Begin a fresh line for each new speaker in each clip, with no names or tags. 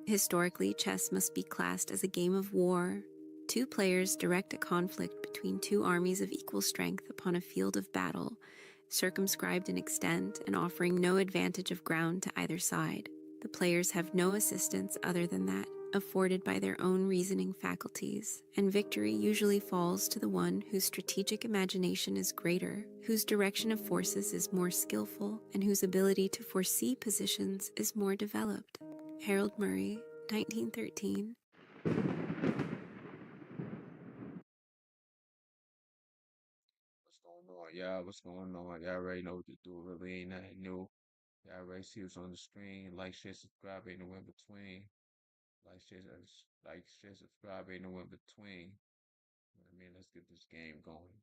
Historically, chess must be classed as a game of war. Two players direct a conflict between two armies of equal strength upon a field of battle, circumscribed in extent and offering no advantage of ground to either side. The players have no assistance other than that afforded by their own reasoning faculties, and victory usually falls to the one whose strategic imagination is greater, whose direction of forces is more skillful, and whose ability to foresee positions is more developed. Harold Murray, 1913.
What's going on, y'all? What's going on? Y'all already know what to do. Really ain't nothing new. Y'all already see what's on the screen. Like, share, subscribe, ain't no in between. Share, subscribe, ain't no in between. You know what I mean, let's get this game going.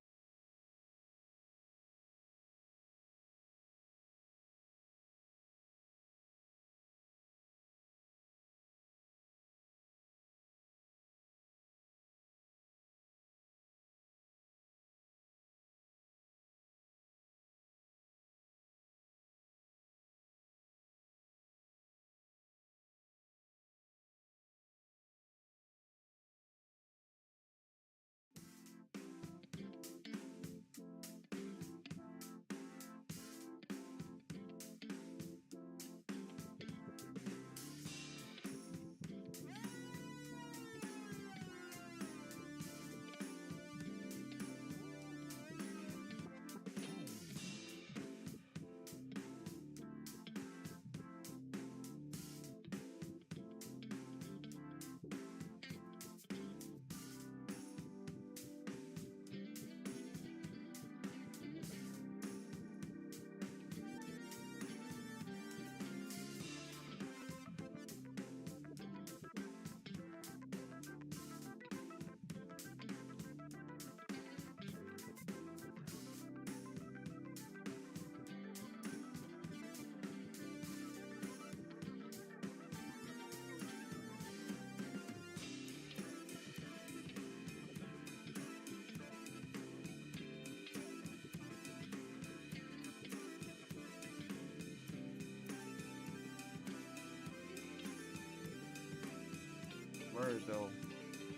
Word though.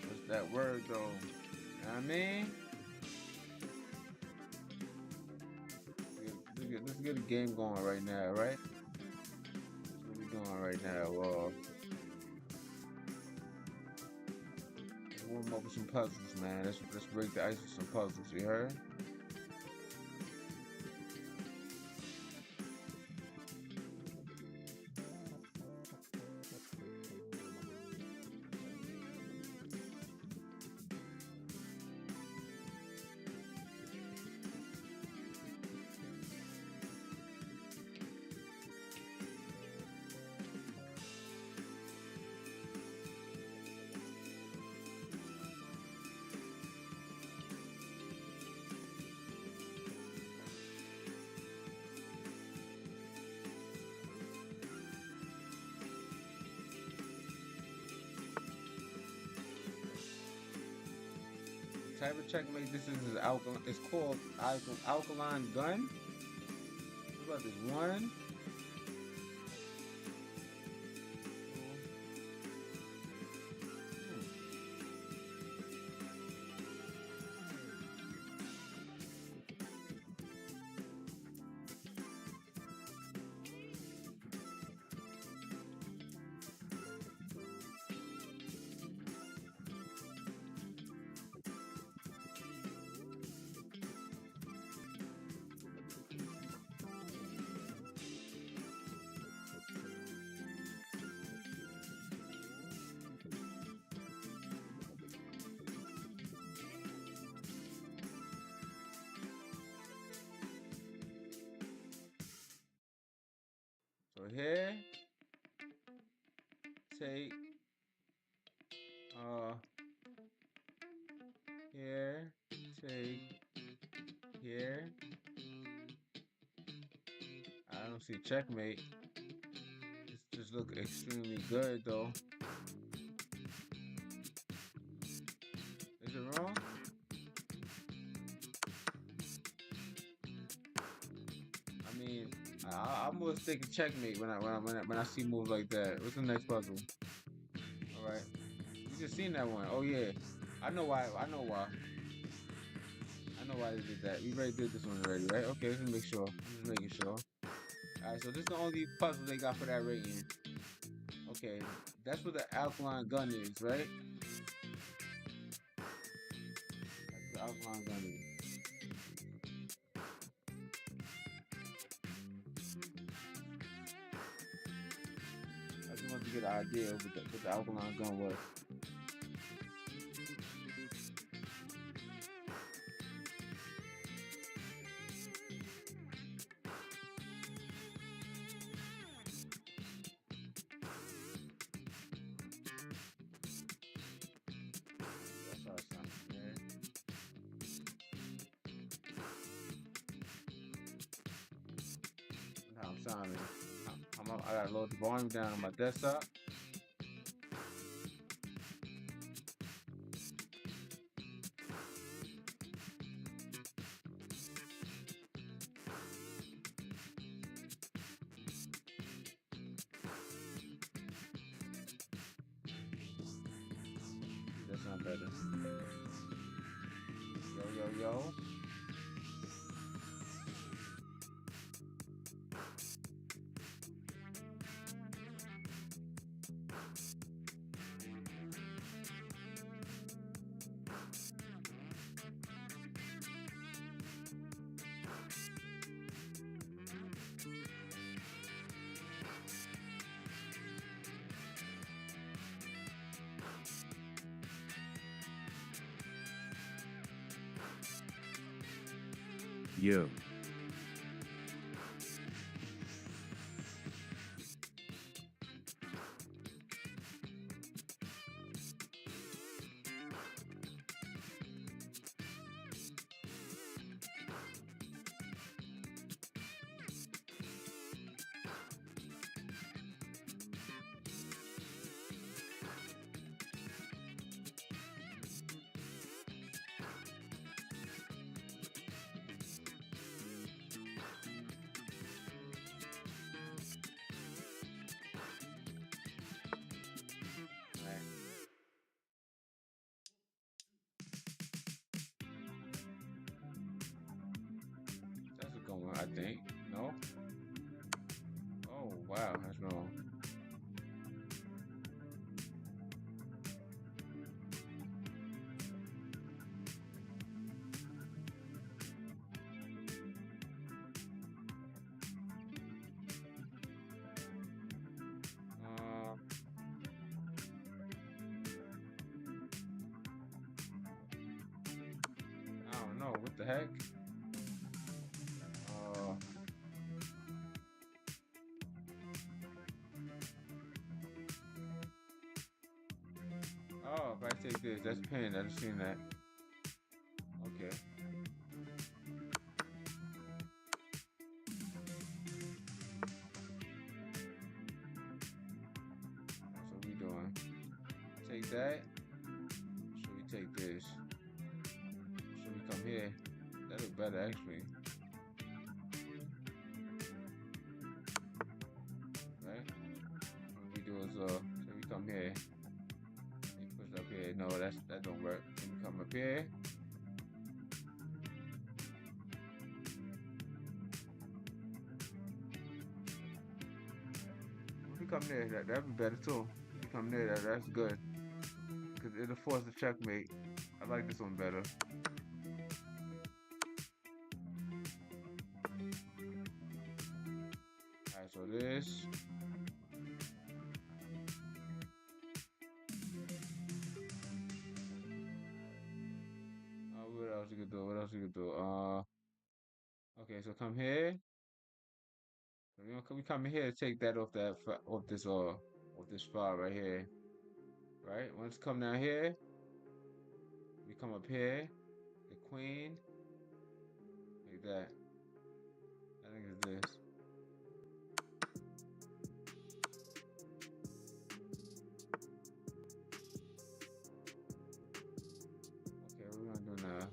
What's that word though? You know what I mean? Let's get a game going right now, right? That's what we doing right now. Let's warm up with some puzzles, man. Let's break the ice with some puzzles. You heard? Type of checkmate this is alkaline. It's called alkaline gun. What about this one? So here, take, uh, here, take, here. I don't see checkmate. This just look extremely good though. Is it wrong? I mean, I'm gonna stick a checkmate when I see moves like that. What's the next puzzle? right. We just seen that one. Oh yeah. I know why. I know why. I know why they did that. We already did this one already, right? Okay, let's make sure. I'm just making sure. Alright, so this is the only puzzle they got for that rating. Okay, that's what the alkaline gun is, right? That's what the alkaline gun is. I just wanted to get an idea of what the alkaline gun was. That's how it sounds, man. That's how I'm sounding. I gotta load the volume down on my desktop. That sounds better. Yo.
Yo.
Right. That's a good one, I think. No? Oh wow, that's wrong. Uh, I don't know. What the heck? Uh, oh, if I take this, that's pin. I just seen that. Okay. That's what we doing. Take that. Should we take this? Should we come here? That look better actually. Right? What we do is so we come here. We push up here. No, that don't work. So we come up here. If we come there, that'd be better too. If we come there, that's good. Cause it'll force the checkmate. I like this one better. Alright, so this. What else you could do? What else you could do? Okay, so come here. So we come here to take that off this file right here. Right? Once come down here, we come up here, the queen, like that. I think it's this. Okay, what we're gonna do now?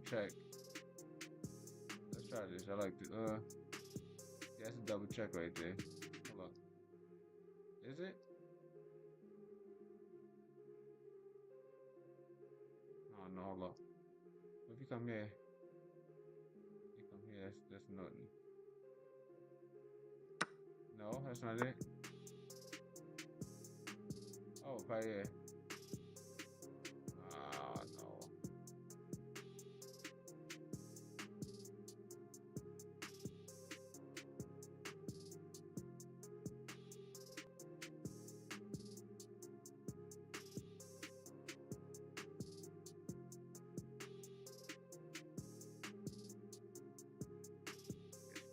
check. Let's try this. I like the yeah, that's a double check right there. Hold on. Is it? Oh no, hold on. If you come here, you come here, that's nothing. No, that's not it. Oh, right here. Ah, no.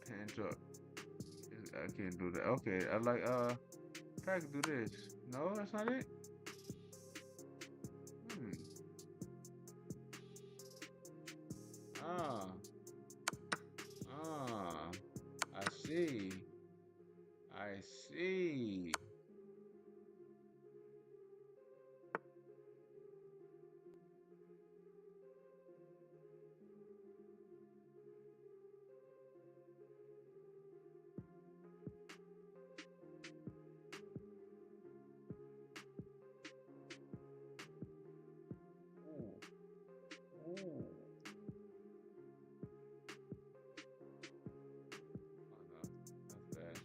Hands up. I can't do that. Okay, I like try to do this. No, that's not it. Hmm. Ah. Ah. I see. I see. Ooh. Ooh. Oh no, that's bad.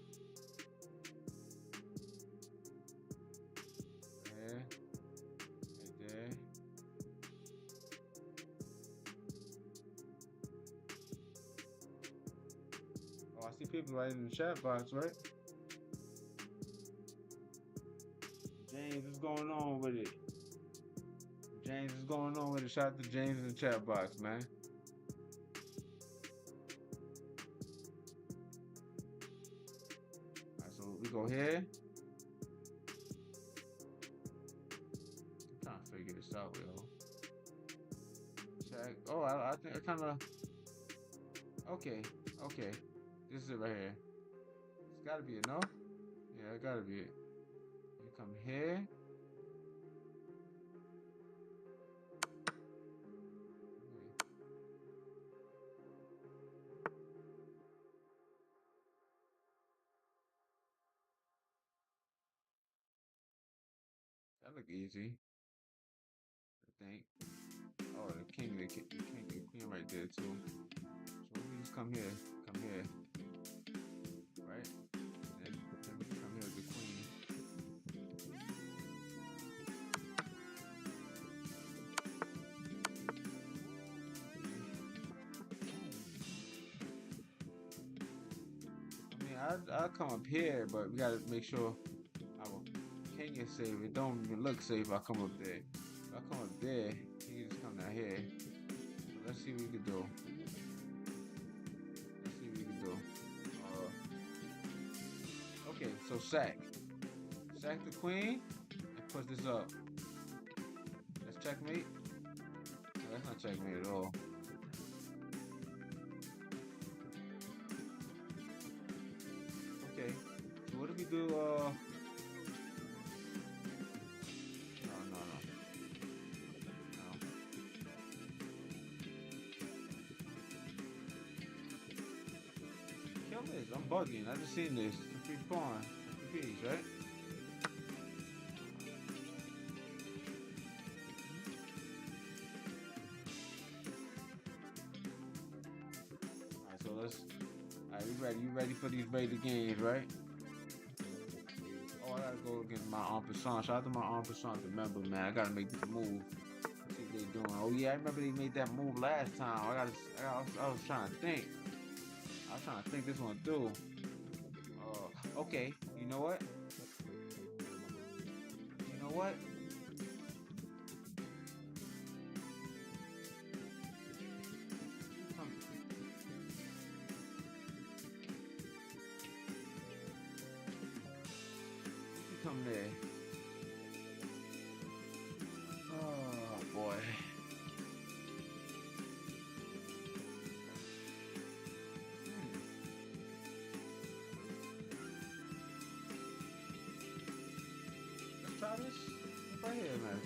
There, right there. Oh, I see people right in the chat box, right? James, what's going on with it? James, what's going on with it? Shout out to James in the chat box, man. Alright, so we go here. I'm trying to figure this out, yo. Check. Oh, I think I kind of. Okay, okay. This is it right here. It's gotta be it, no? Yeah, it gotta be it. You come here. That look easy, I think. Oh, the king, the queen right there too. So we just come here, right? And then we come here with the queen. I mean, I'll come up here, but we gotta make sure our king is safe. It don't even look safe if I come up there. If I come up there, he can just come down here. So let's see what we can do. Let's see what we can do. Okay, so sack the queen, and push this up. That's checkmate. No, that's not checkmate at all. Okay, so what do we do? No. Kill this. I'm bugging. I just seen this. It's a free pawn. It's a piece, right? Alright, so let's. Alright, you ready? You ready for these beta games, right? Oh, I gotta go against my en passant. Shout out to my en passant, remember, man. I gotta make this move. See what they doing. Oh yeah, I remember they made that move last time. I was trying to think. I was trying to think this one through. Okay. You know what? You know what? Come there. Oh boy. Let's try this right here, man.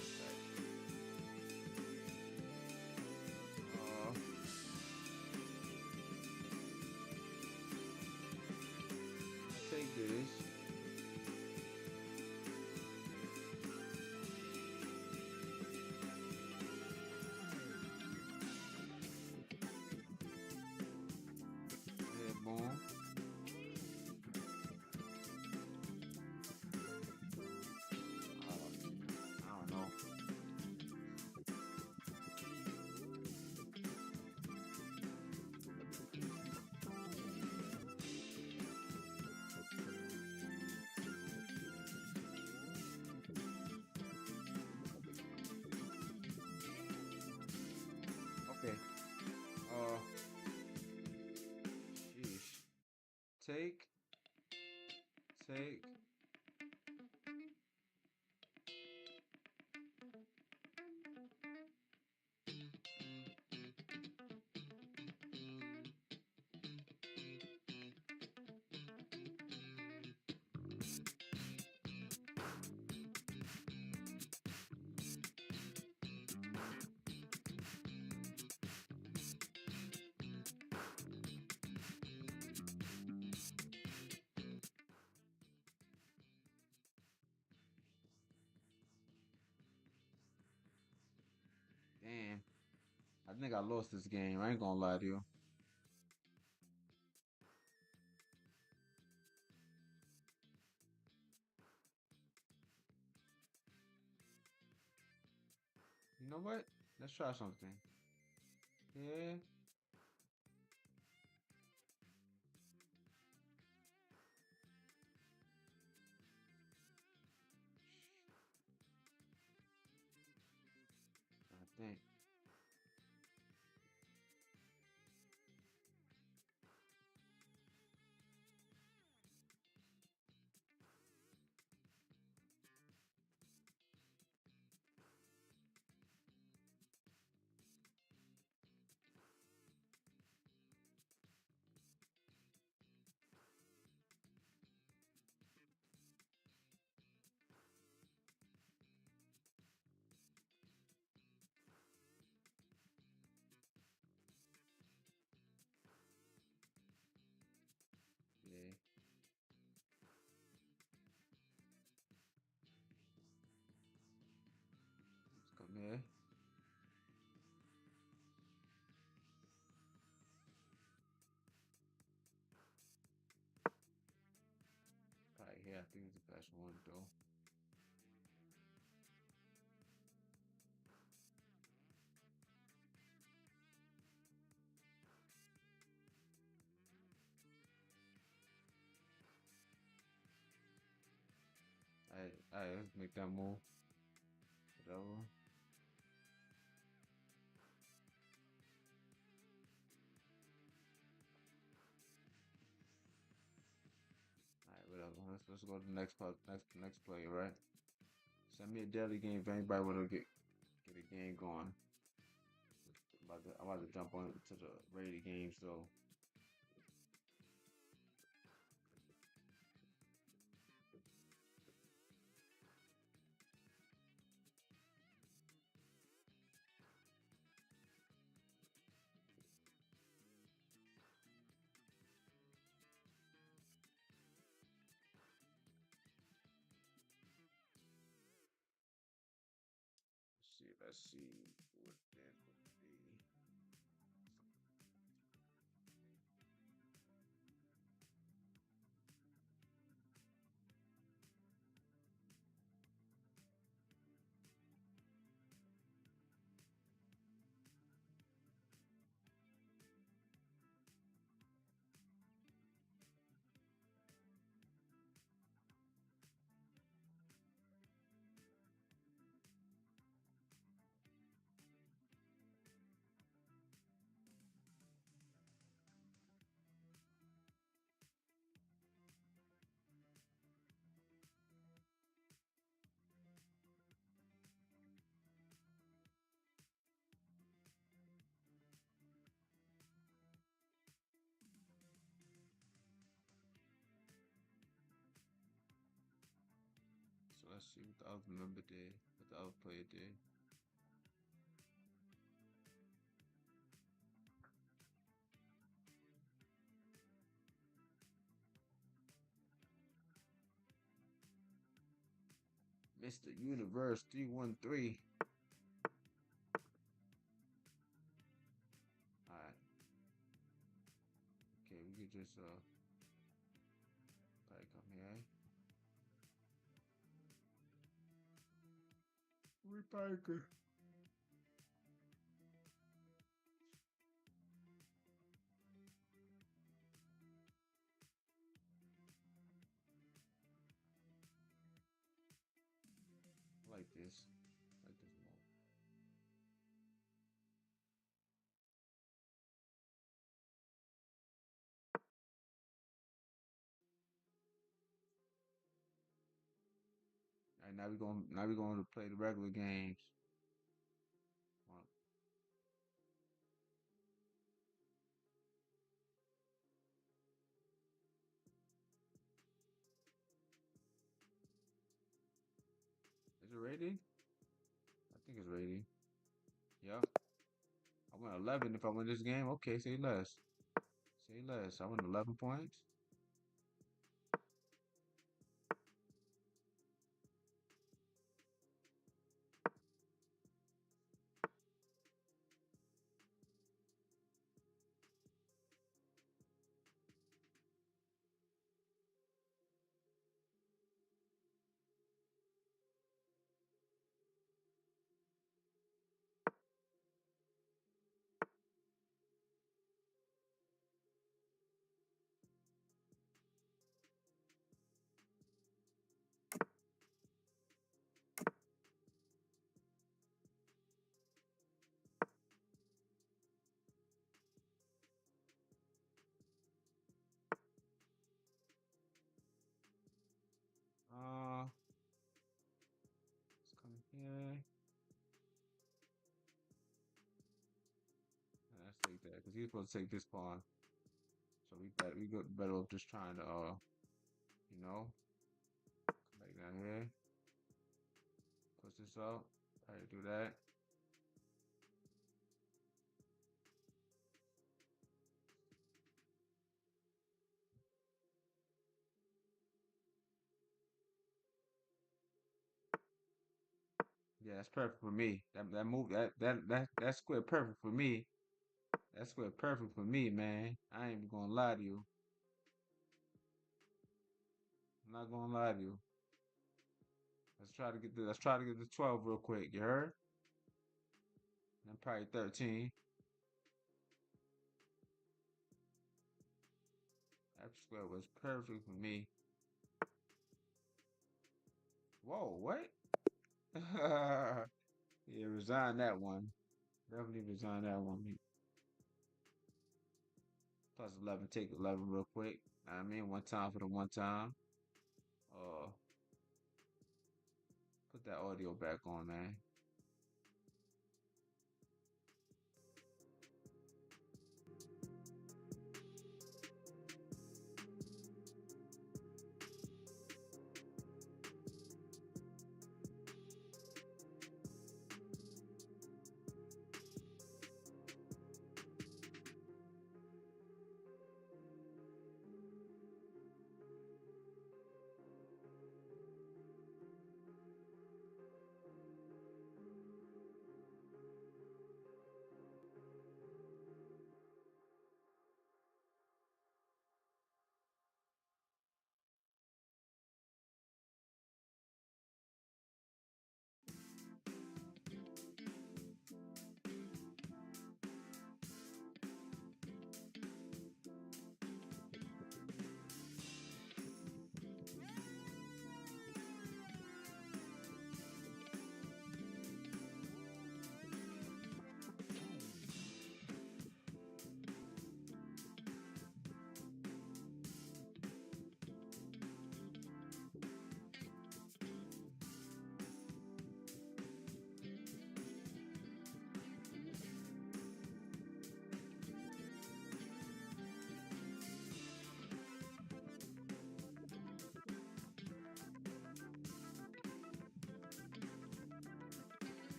Take. Take. Damn. I think I lost this game. I ain't gonna lie to you. You know what? Let's try something. Yeah. I think. Yeah. Let's come here. Right here, I think is the best one though. Alright, let's make that move. Whatever. Alright, whatever. Let's go to the next player, right? Send me a daily game if anybody wanna get a game going. I'm about to jump on to the rated games though. Let's see what that would be. So let's see what the other member did, what the other player did. Mr. Universe 313. Alright. Okay, we can just probably come here. We probably could. Like this. Like this more. All right, now we're going to play the regular games. Is it ready? I think it's ready. Yep. I win 11 if I win this game. Okay, say less. Say less. I win 11 points. Let's come here. Let's take that because he's supposed to take this pawn. So we got better off just trying to you know, come back down here, push this up, try to do that. Yeah, that's perfect for me. That move that square perfect for me. That square perfect for me, man. I ain't even gonna lie to you. I'm not gonna lie to you. Let's try to get the 12 real quick, you heard? And probably 13. That square was perfect for me. Whoa, what? Yeah, resign that one. Definitely resign that one. Plus 11, take 11 real quick. I mean, one time for the one time. Uh, put that audio back on, man.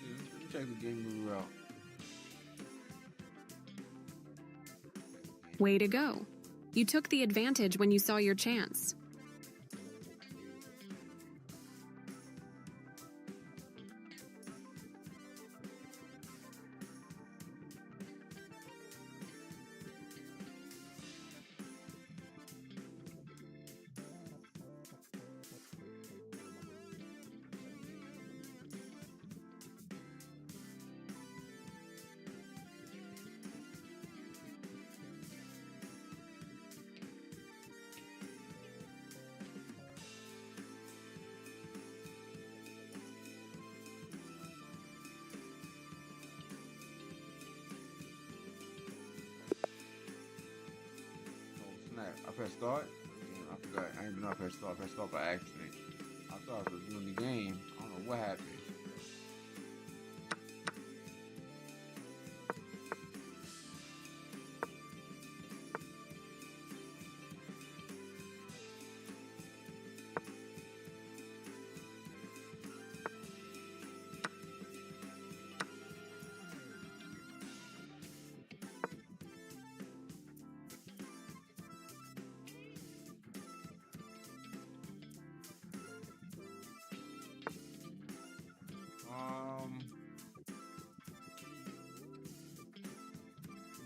Let me check the game mover out.
Way to go. You took the advantage when you saw your chance.
I pressed start. Damn, I forgot. I didn't even know I pressed start. I pressed start by accident. I thought I was doing the game. I don't know what happened.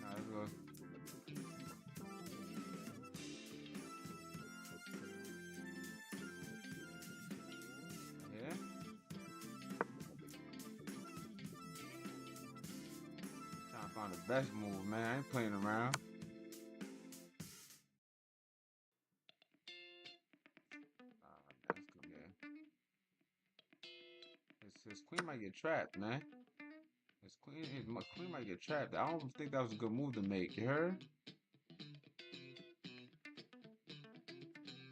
Nah, let's go. Yeah. Trying to find the best move, man. I ain't playing around. Let's go here. His queen might get trapped, man. My queen might get trapped. I don't think that was a good move to make. You heard?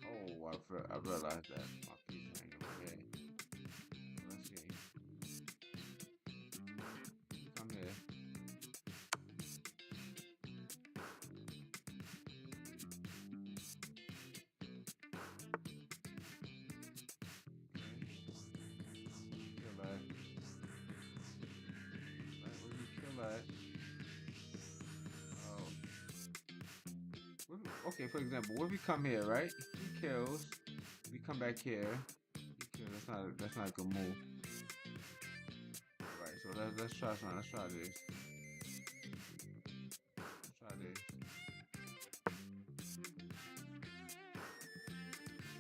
Oh, I realized that. My piece ain't okay. Let's see. Come here. Kill that. Right, where you kill that? Okay, for example, what if we come here, right? He kills. We come back here. He kills. That's not a good move. Alright, so let's try something. Let's try this. Let's try this.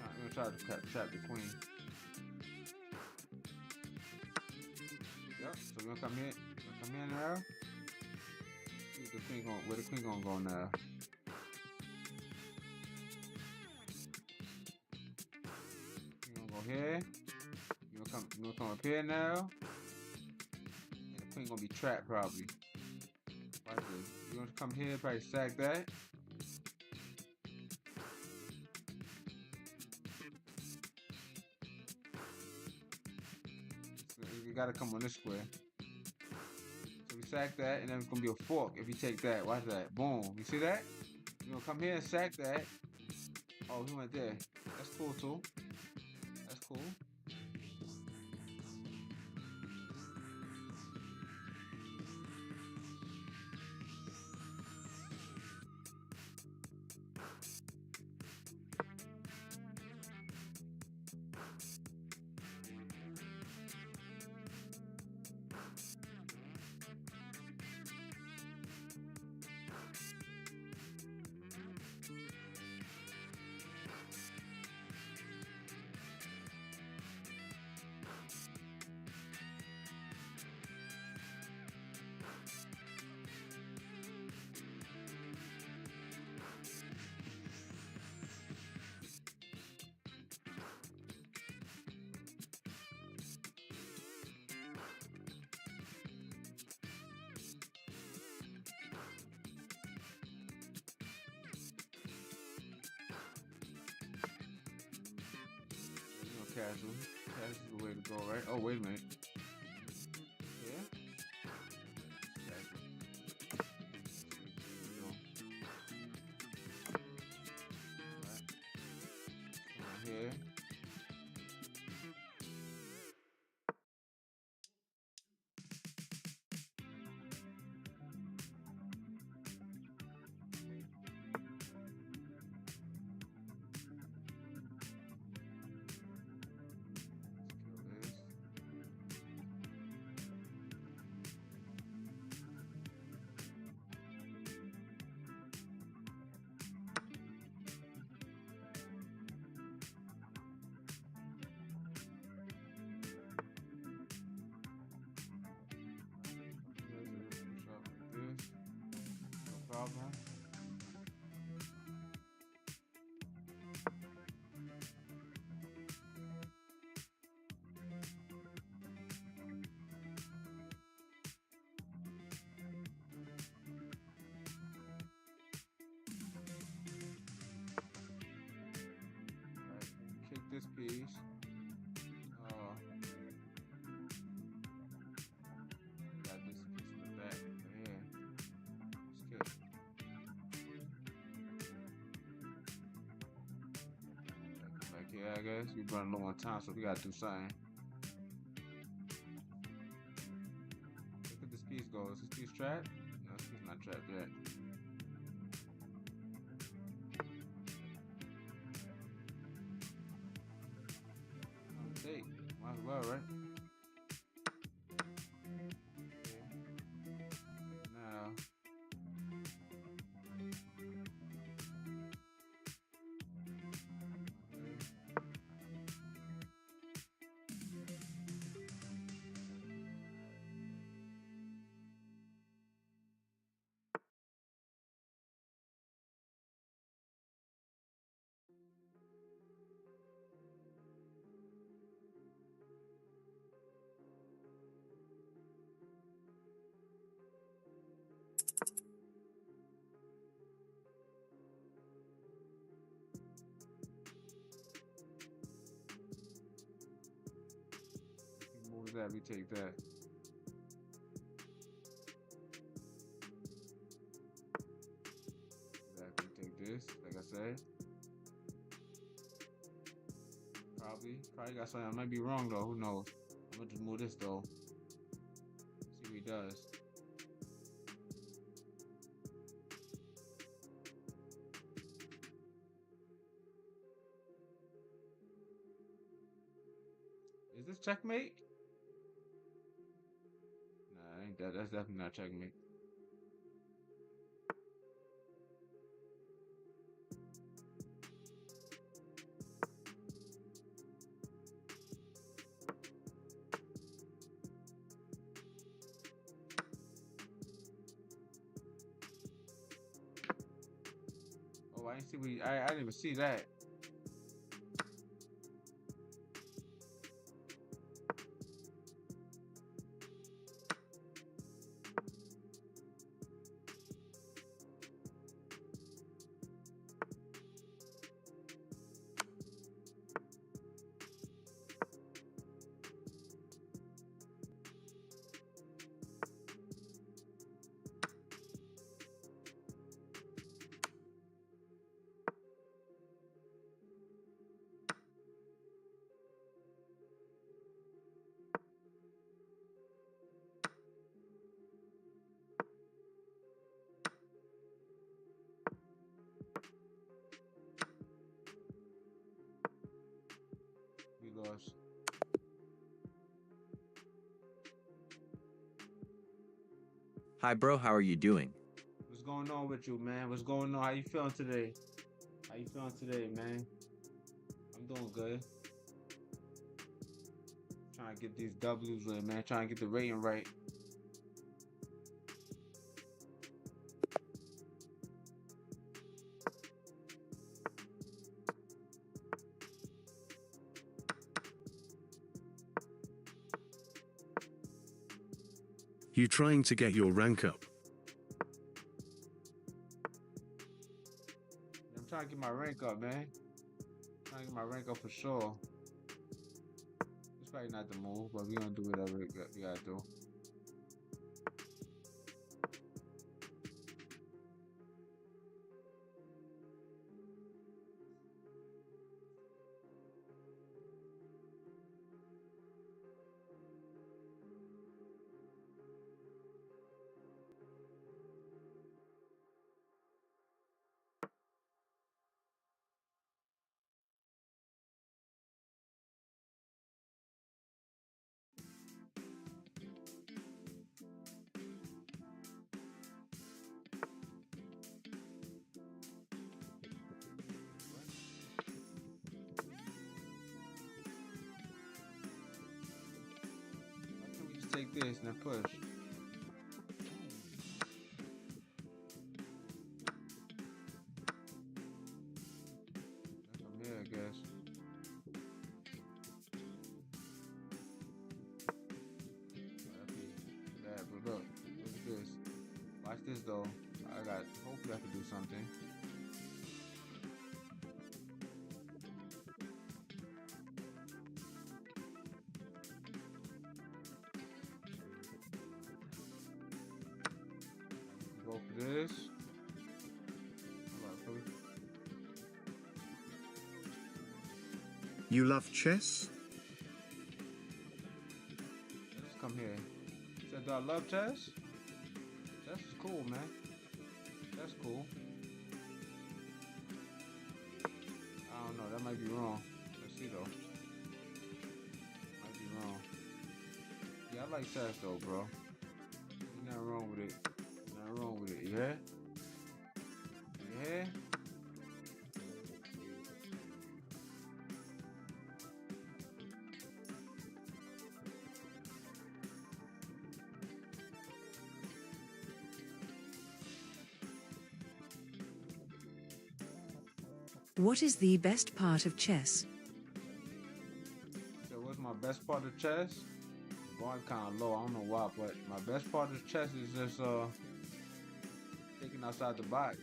I'm gonna try to trap the queen. Yep. So we're gonna come here. We're gonna come here now. See where the queen gonna go now. You're gonna go here. You're gonna come up here now. And the queen gonna be trapped probably. Watch this. You're gonna come here, probably sack that. You gotta come on this square. So we sack that, and then it's gonna be a fork if you take that. Watch that. Boom. You see that? You're gonna come here and sack that. Oh, he went there. That's cool too. That's cool. Castle. Castle's the way to go, right? Oh, wait a minute. Yeah? Castle. Right. Come here. Let's kill this. piece. Oh, got this piece in the back. Yeah. Let's get. Come back here, I guess. We running low on time, so we gotta do something. Look at this piece go. Is this piece trapped? No, this piece not trapped yet. Take. Might as well, right? Okay. Now. What was that? We take that. Exactly. Take this. Like I said. Probably got something. I might be wrong though. Who knows? I'm gonna just move this though. See what he does. Is this checkmate? Nah, ain't that. That's definitely not checkmate. Oh, I didn't see. I didn't even see that. We lost.
Hi, bro. How are you doing?
What's going on with you, man? What's going on? How you feeling today? How you feeling today, man? I'm doing good. Trying to get these W's in, man. Trying to get the rating right.
You trying to get your rank up?
I'm trying to get my rank up, man. Trying to get my rank up for sure. It's probably not the move, but we gonna do whatever we gotta do. Take this and then push. That's from here, I guess. Bad, but look at this. Watch this though. Hopefully I can do something. this. Hold on,
You love chess?
let's come here. He said, do I love chess? Chess is cool, man. That's cool. I don't know. That might be wrong. Let's see, though. Might be wrong. Yeah, I like chess, though, bro. Ain't nothing wrong with it. Nothing wrong with it. You hear? You hear?
What is the best part of chess?
So what's my best part of chess? Going kind of low. I don't know why, but my best part of chess is just thinking outside the box.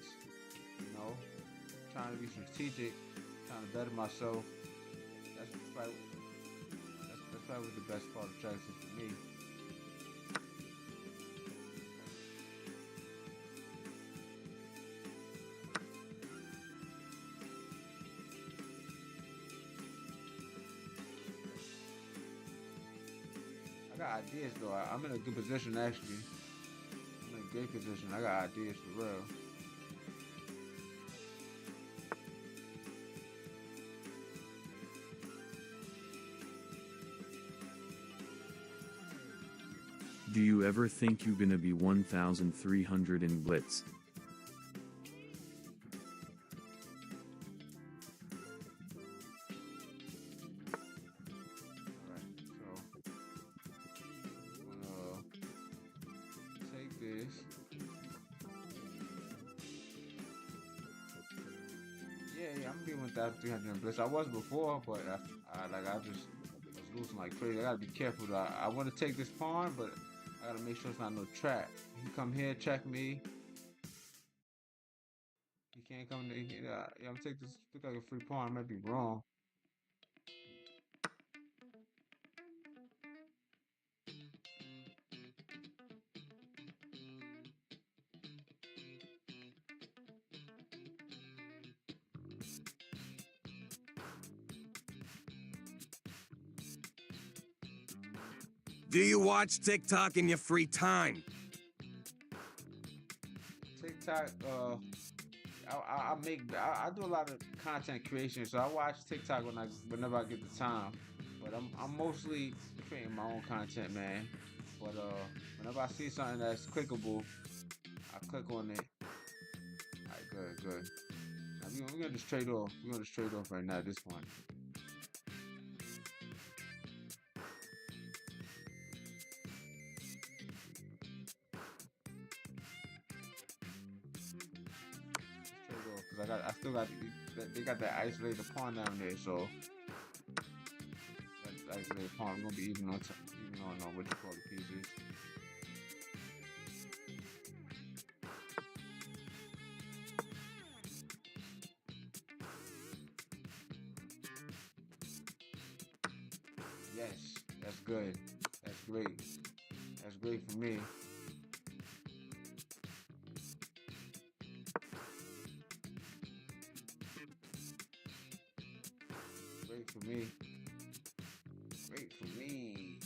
You know, trying to be strategic, trying to better myself. That's probably what the best part of chess is for me. I got ideas though. I'm in a good position actually. I'm in a great position. I got ideas for real.
Do you ever think you're gonna be 1,300 in Blitz?
Alright, so I'm gonna take this. Yeah, I'm gonna be 1,300 in Bliss. I was before, but I just was losing like crazy. I gotta be careful though. I want to take this pawn, but I gotta make sure it's not no trap. He come here, check me. He can't come to. Yeah, I'm gonna take this. Look like a free pawn. I might be wrong.
Do you watch TikTok in your free time?
TikTok. I do a lot of content creation, so I watch TikTok whenever I get the time. But I'm mostly creating my own content, man. But whenever I see something that's clickable, I click on it. Alright, good. Now we're gonna just trade off. We're gonna just trade off right now at this point. Trade off because I still got they got that isolated pawn down there, so that isolated pawn we're gonna be even on what you call the pieces. Yes, that's good. That's great. That's great for me. Great for me. Great for me.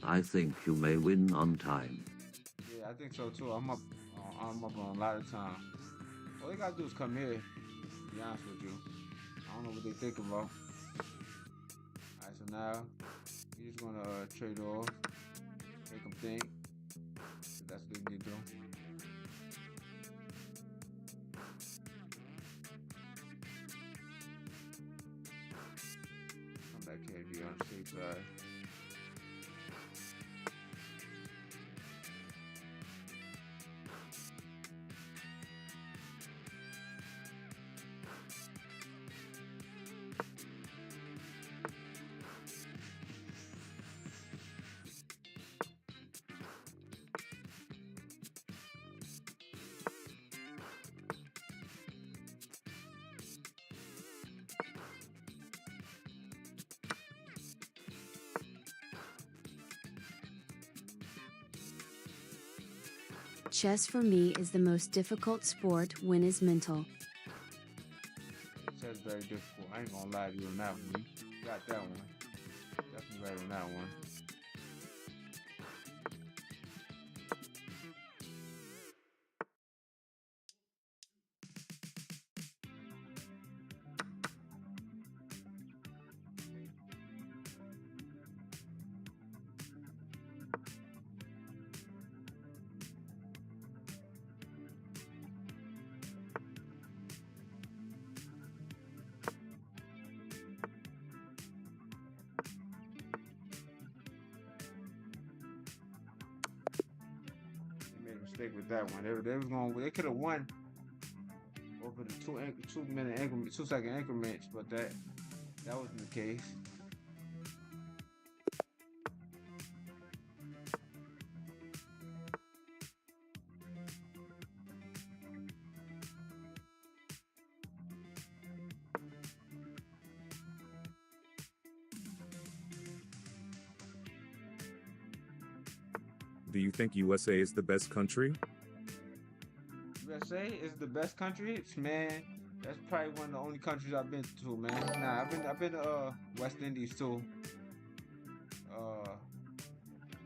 I think you may win on time.
Yeah, I think so too. I'm up on a lot of time. All they gotta do is come here, to be honest with you. I don't know what they think about. Alright, so now you're just gonna trade off, make them think. So that's what they need to do. Come back here, be on the safe side.
Chess for me is the most difficult sport when is mental.
Chess very difficult. I ain't gonna lie to you on that one. You got that one. Definitely right on that one. Mistake with that one. They was going. They could have won over the 2 minute increment, 2 second increments, but that wasn't the case.
Do you think USA is the best country?
USA is the best country, man. That's probably one of the only countries I've been to, man. Nah, I've been to West Indies too.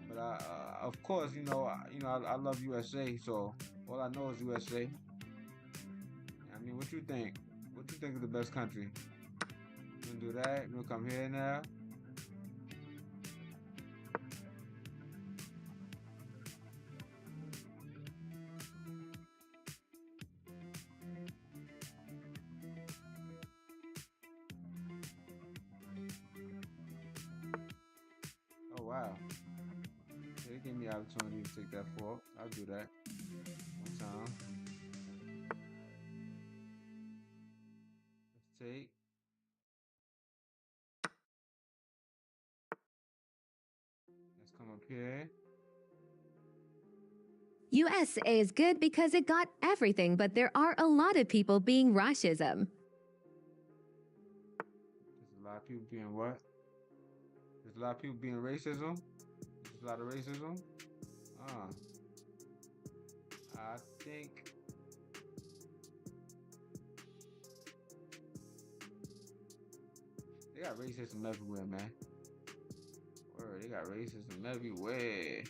But of course, I love USA. So all I know is USA. I mean, what you think? What you think is the best country? You gonna do that? You gonna come here now? Oh wow. They gave me the opportunity to take that fork. I'll do that one time. Let's take. Let's come up here.
USA is good because it got everything, but there are a lot of people being racism.
There's a lot of people being what? There's a lot of people being racism. There's a lot of racism. I think they got racism everywhere, man. Word, they got racism everywhere.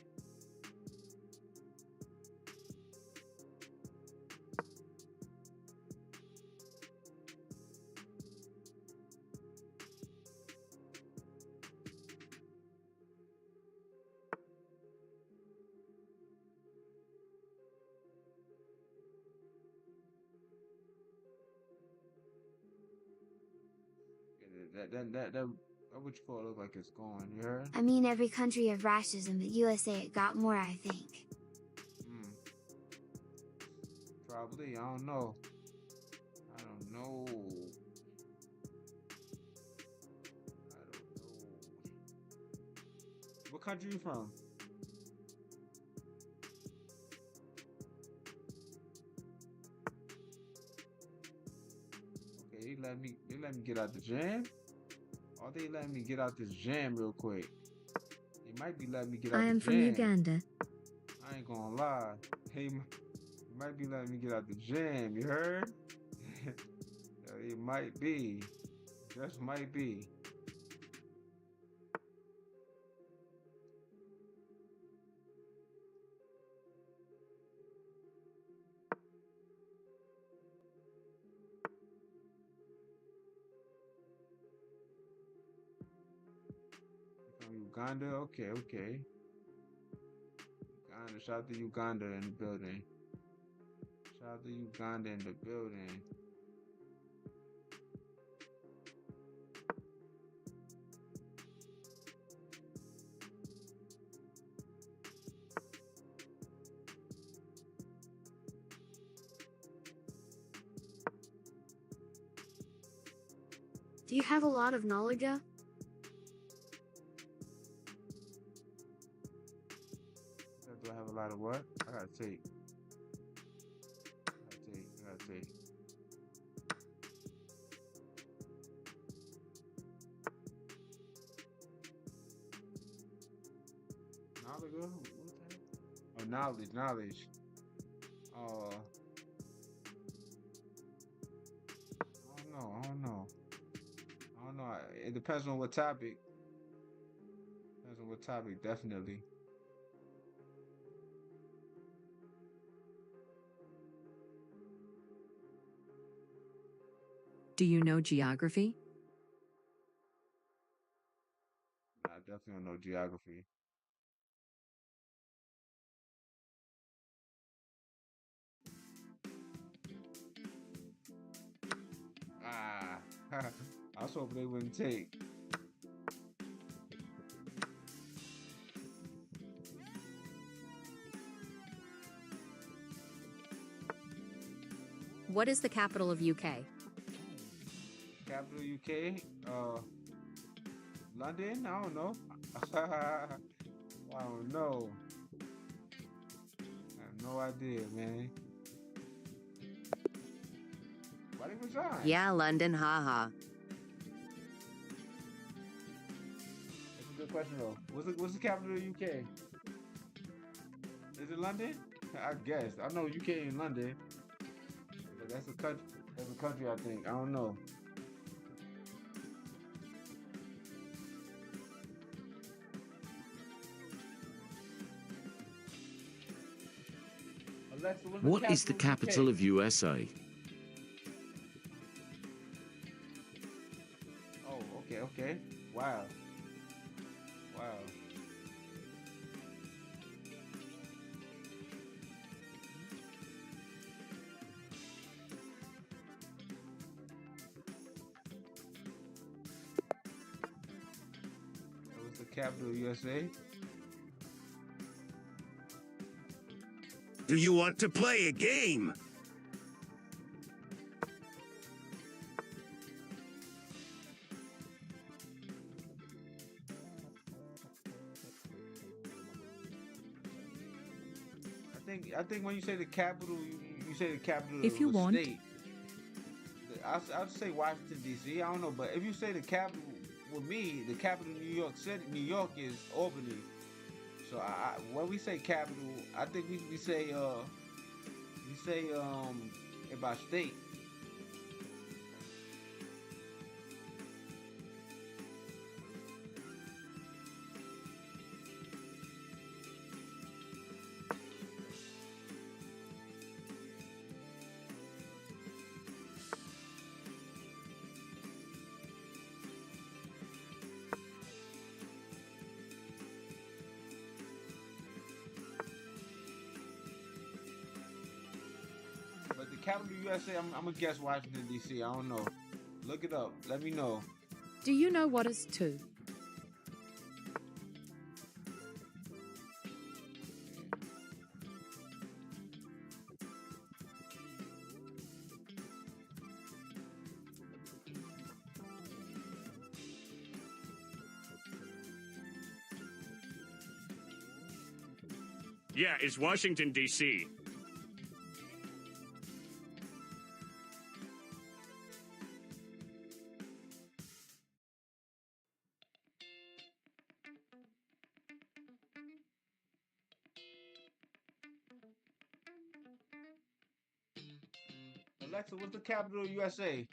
That what you call it look like it's going, you heard?
I mean, every country have racism, but USA got more, I think.
Probably, I don't know. What country you from? Okay, they let me get out the jam. Or they let me get out this jam real quick. They might be letting me get out the jam.
I am from Uganda.
I ain't gonna lie. They might be letting me get out the jam, you heard? It might be. Just might be. Uganda, okay. Uganda, shout out to Uganda in the building. Shout out to Uganda in the building.
Do you have a lot of knowledge?
Do I have a lot of what? I gotta take. Knowledge? Oh, knowledge. I don't know. I don't know. It depends on what topic. Depends on what topic, definitely.
Do you know geography?
I definitely don't know geography. Ah, I was hoping they wouldn't take.
What is the capital of UK?
Capital UK, London? I don't know. I don't know. I have no idea, man. Why they resign?
Yeah, London, haha.
That's a good question though. What's the capital of the UK? Is it London? I guess. I know UK in London, but that's a country. That's a country, I think. I don't know. Alexa,
What is the capital of USA?
Oh, okay. Wow. What's the capital of USA?
Do you want to play a game?
I think when you say the capital, you say the capital
If
of
you
a
want.
state. I'll say Washington D.C. I don't know, but if you say the capital, with me, the capital of New York City, New York is Albany. So when we say capital, I think we say about state. But the capital of USA, I'm gonna guess Washington D.C. I don't know. Look it up. Let me know.
Do you know what is 2?
Yeah, it's Washington, D.C.
Alexa, what's the capital of USA?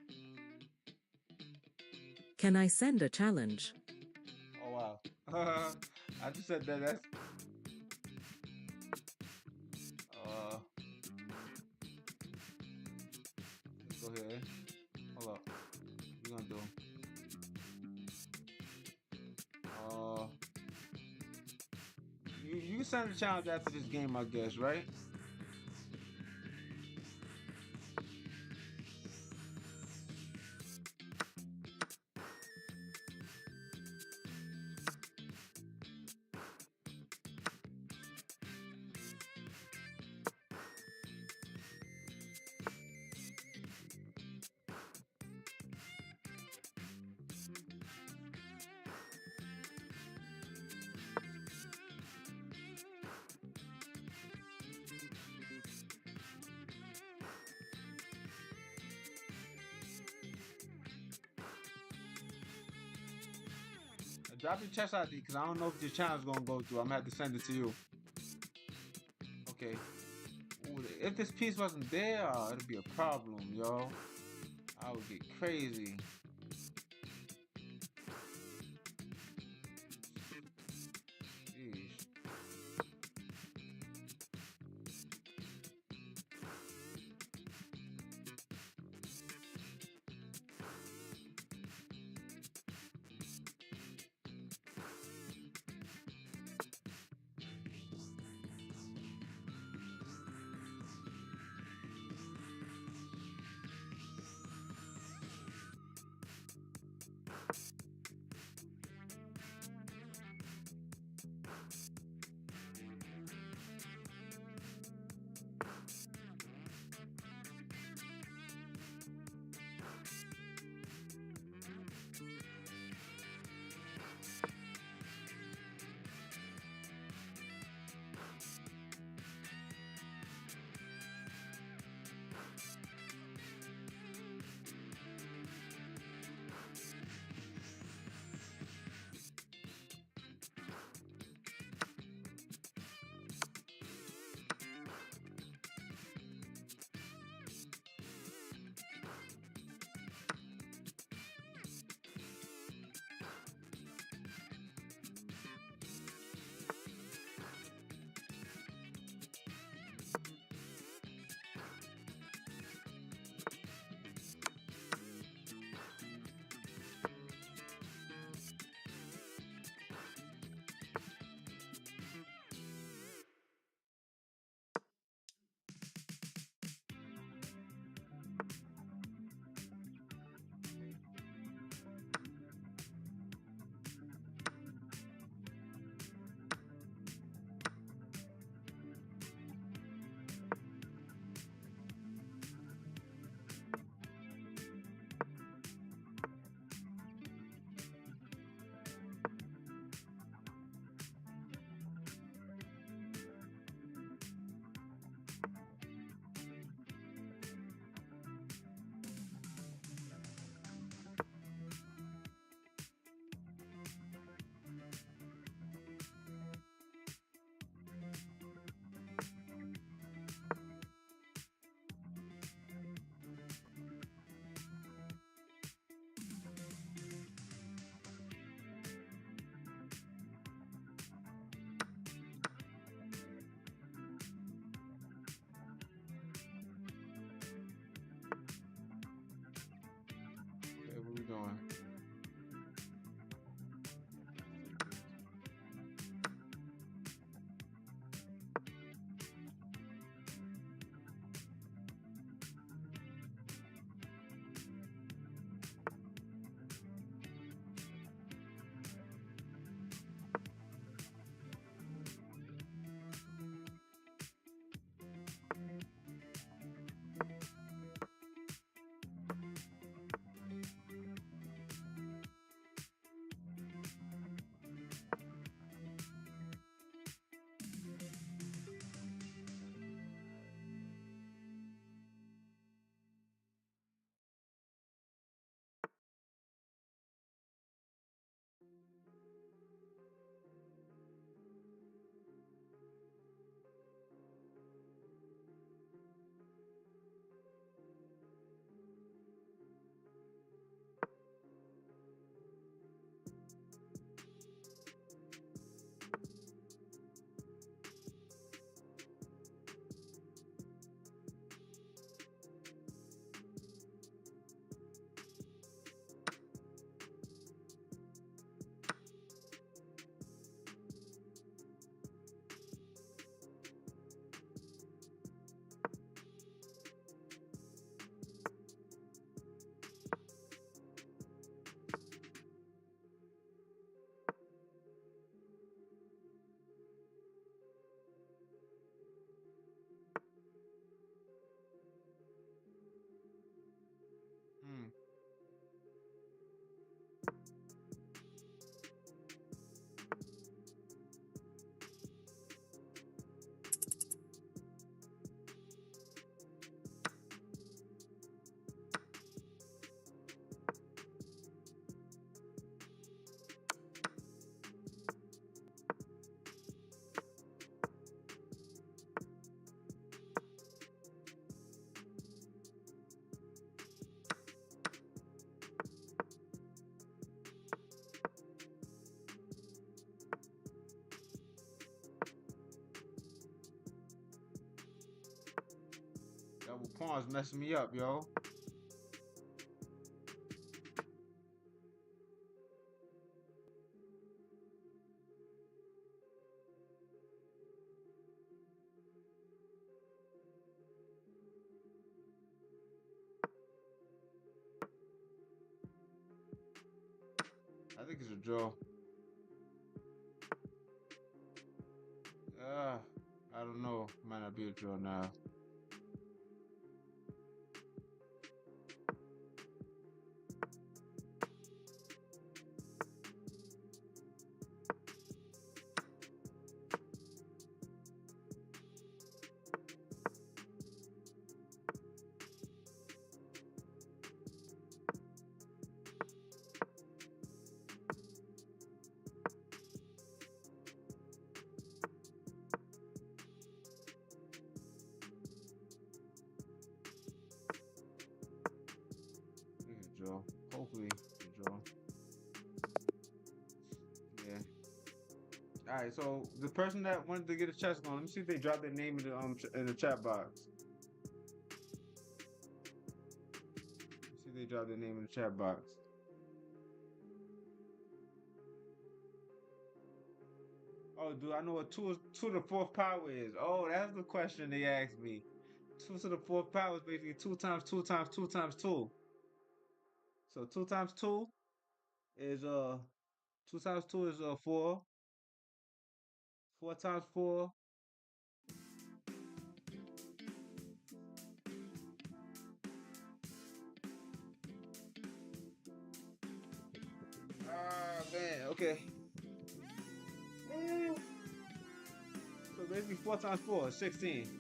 Can I send a challenge?
Oh wow. I just said that. That's let's go ahead. Hold up. What you gonna do? You can send a challenge after this game, I guess, right? Drop your chest ID, because I don't know if your channel's gonna go through. I'm gonna have to send it to you. Okay. Ooh, if this piece wasn't there, it'd be a problem, yo. I would get crazy. Jeez. Okay, what we doing? Double pawns messing me up, yo. I think it's a draw. I don't know. Might not be a draw now. I think it's a draw. Hopefully it's a draw. Yeah. All right, so the person that wanted to get a chest on, let me see if they drop their name in the chat box. Let's see if they drop their name in the chat box. Oh, dude, I know what two to the fourth power is. Oh, that's the question they asked me. 2 to the fourth power is basically 2 times 2 times 2 times 2. So 2 times 2 is 2 times 2 is 4. 4 times 4. Ah, man, okay. So basically 4 times 4 is 16.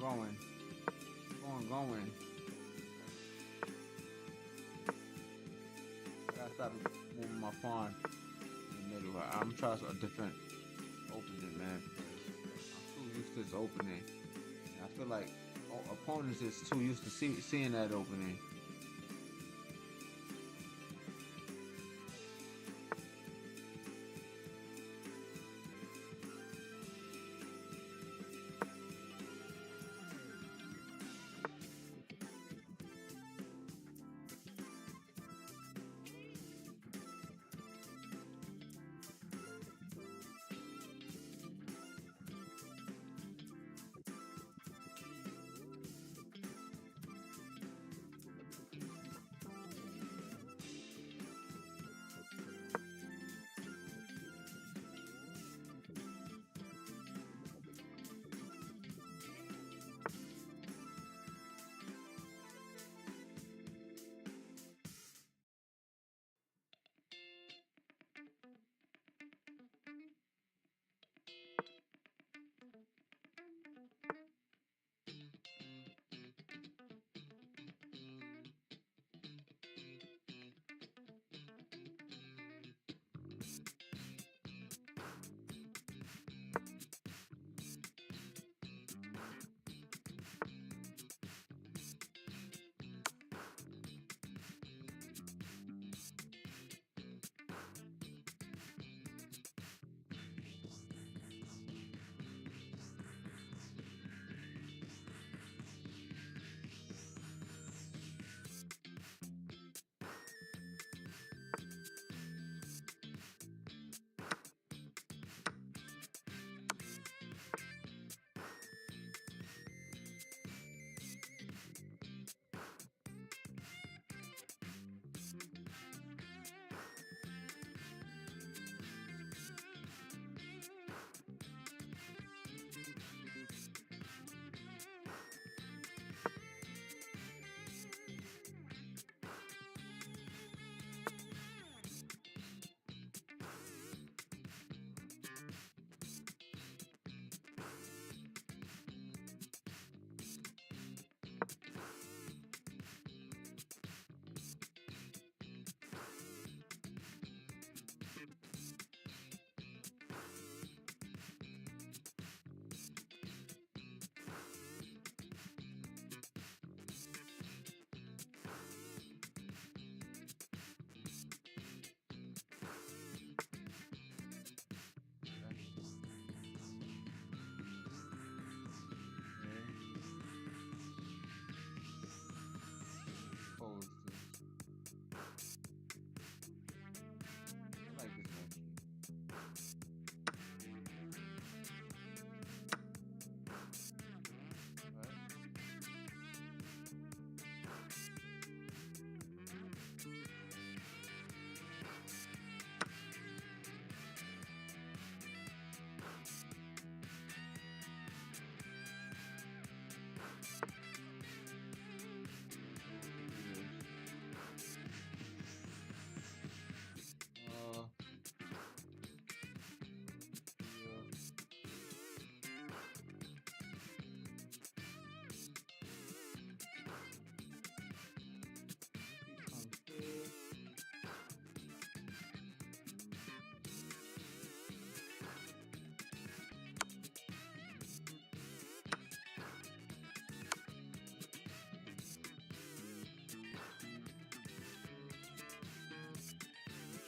Going. I gotta stop moving my pawn in the middle. I'm trying a different opening, man. I'm too used to this opening. And I feel like opponents is too used to seeing that opening.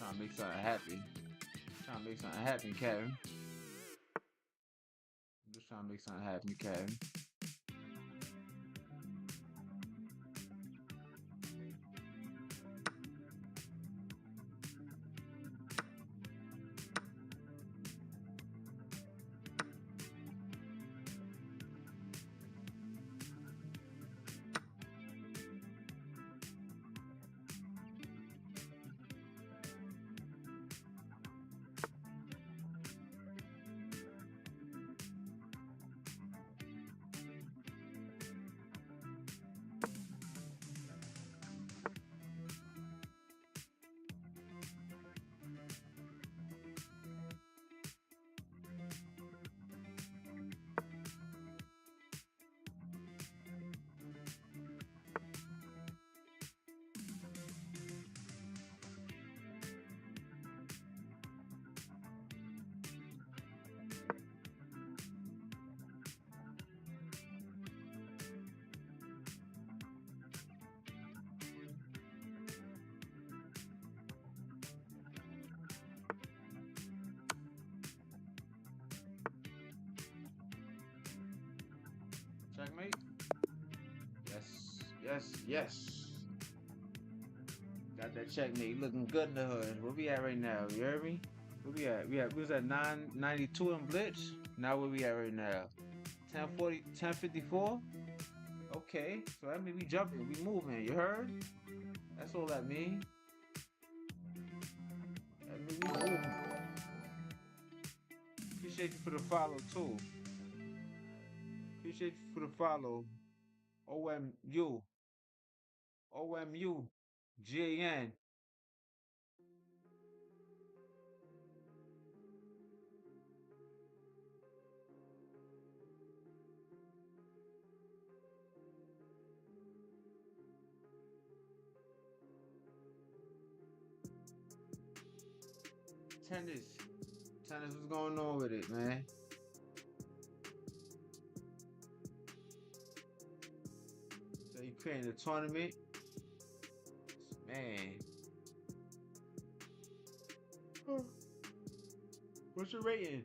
Trying to make something happy. Trying to make something happen, Kevin. I'm just trying to make something happen, Kevin. Checkmate. Yes, yes, yes. Got that checkmate. Looking good in the hood. Where we at right now? You heard me? Where we at? We was at 992 in Blitz. Now where we at right now? 1040, 1054? Okay, so that means we jumping, we moving, you heard? That's all that mean. That means we moving. Appreciate you for the follow too. Appreciate you for the follow. OMU. OMU. GAN. Tennis. Tennis, what's going on with it, man? So you creating a tournament? Man. What's your rating?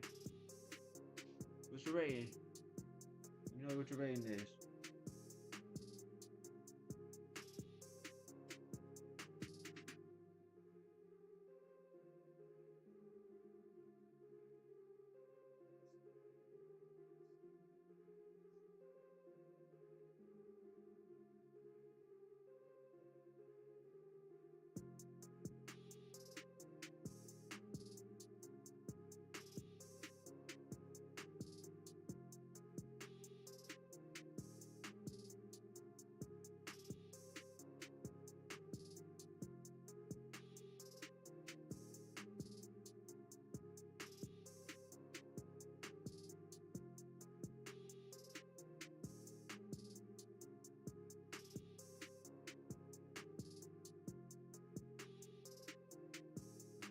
What's your rating? You know what your rating is.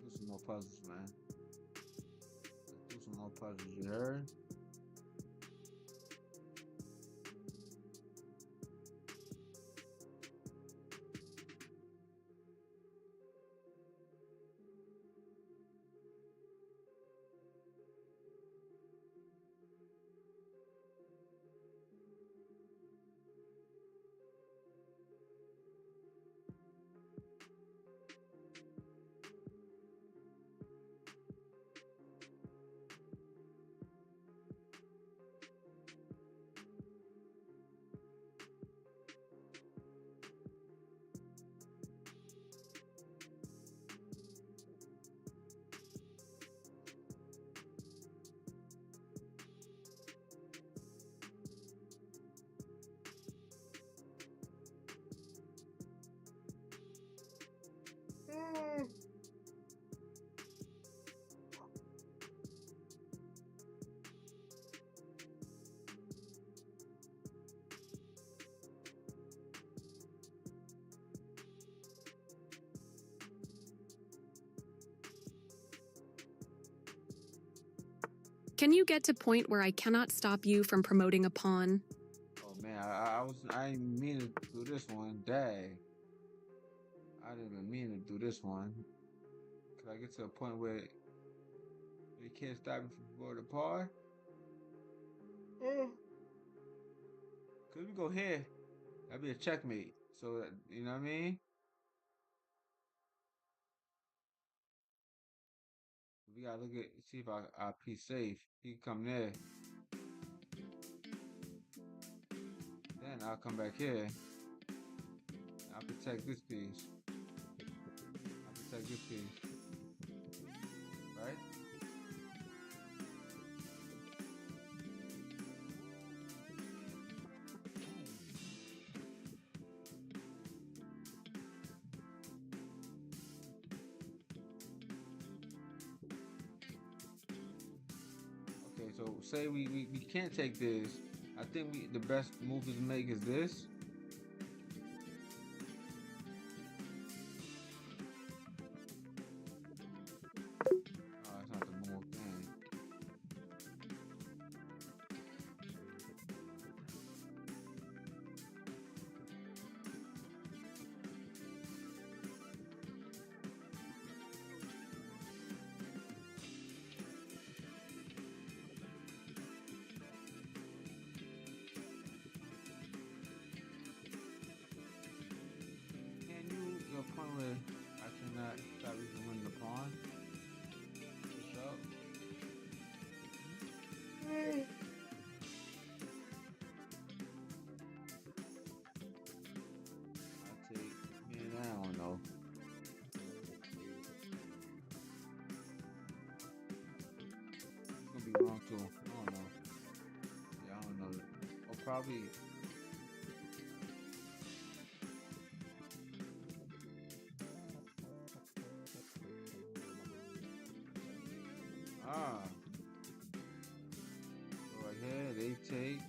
Do some more puzzles, man. Let's do some more puzzles, you heard?
Can you get to point where I cannot stop you from promoting a pawn?
Oh man, I didn't mean to do this one. Dang. I didn't even mean to do this one. Can I get to a point where they can't stop me from going to par? Cause we go here, that'd be a checkmate. So you know what I mean? We gotta look at see if our piece safe. He can come there. Then I'll come back here. I'll protect this piece. I'll protect this piece. Right? Okay, so say we can't take this. I think the best move to make is this. Oh, it's not the move thing. Can you to a point where I cannot stop you from winning the pawn? Push up. I take, man, I don't know. It's gonna be wrong too. I don't know. Yeah, I don't know. Or probably. Ah. So right here, they take.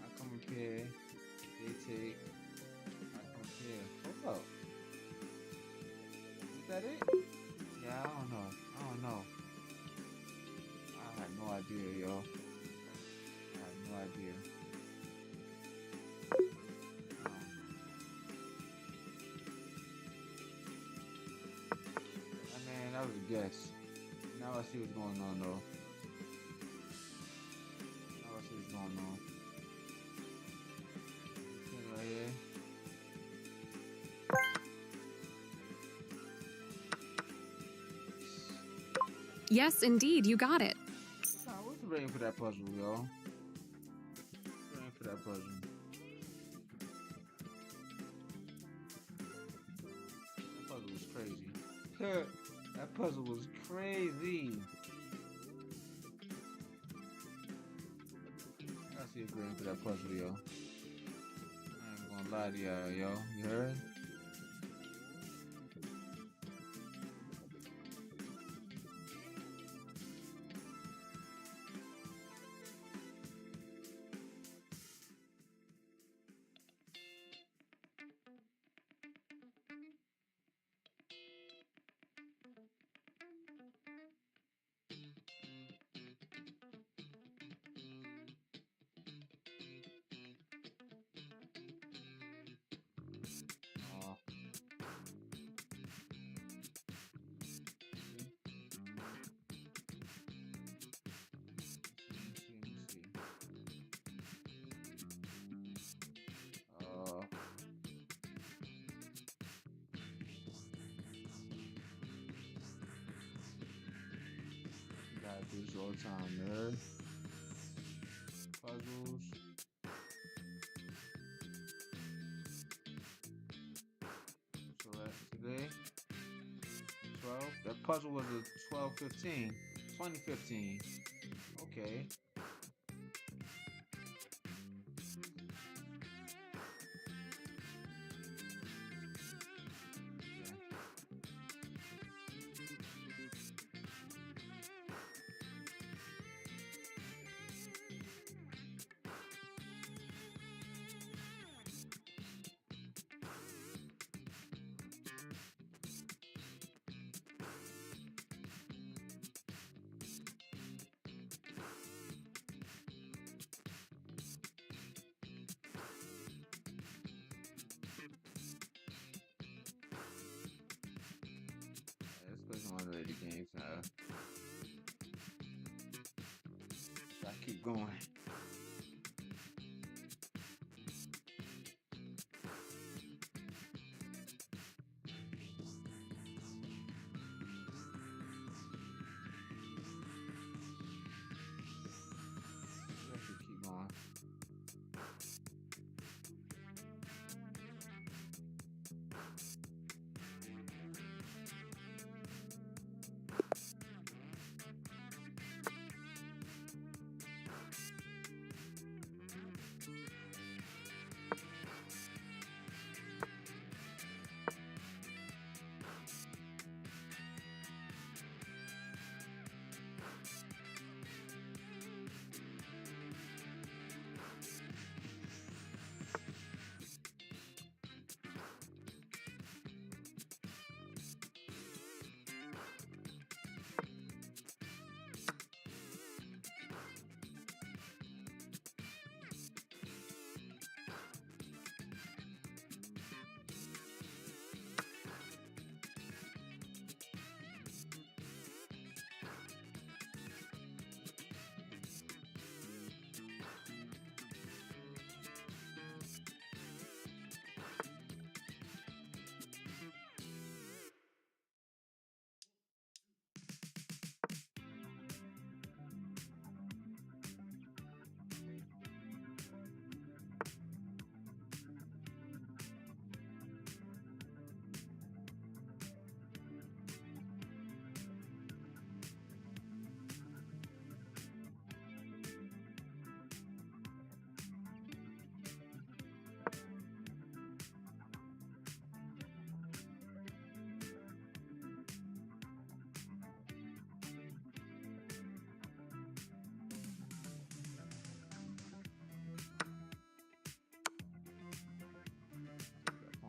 I come up here. They take. I come up here. Hold up. Is that it? Yeah, I don't know. I don't know. I have no idea, yo. I have no idea. Man, that was a guess. Now I see what's going on, though. Now I see what's going on. Pin right here.
Yes, indeed, you got it.
Nah, what's the rating for that puzzle, yo? Rating for that puzzle. That puzzle was crazy. That puzzle was crazy. I see a grade for that puzzle, yo. I ain't gonna lie to y'all, yo. You heard? Oh. Let me see. You gotta do this all the time, man. Puzzles. So today, 12. That puzzle was a 12-15. 2015. Okay. games. So I keep going. Keep going.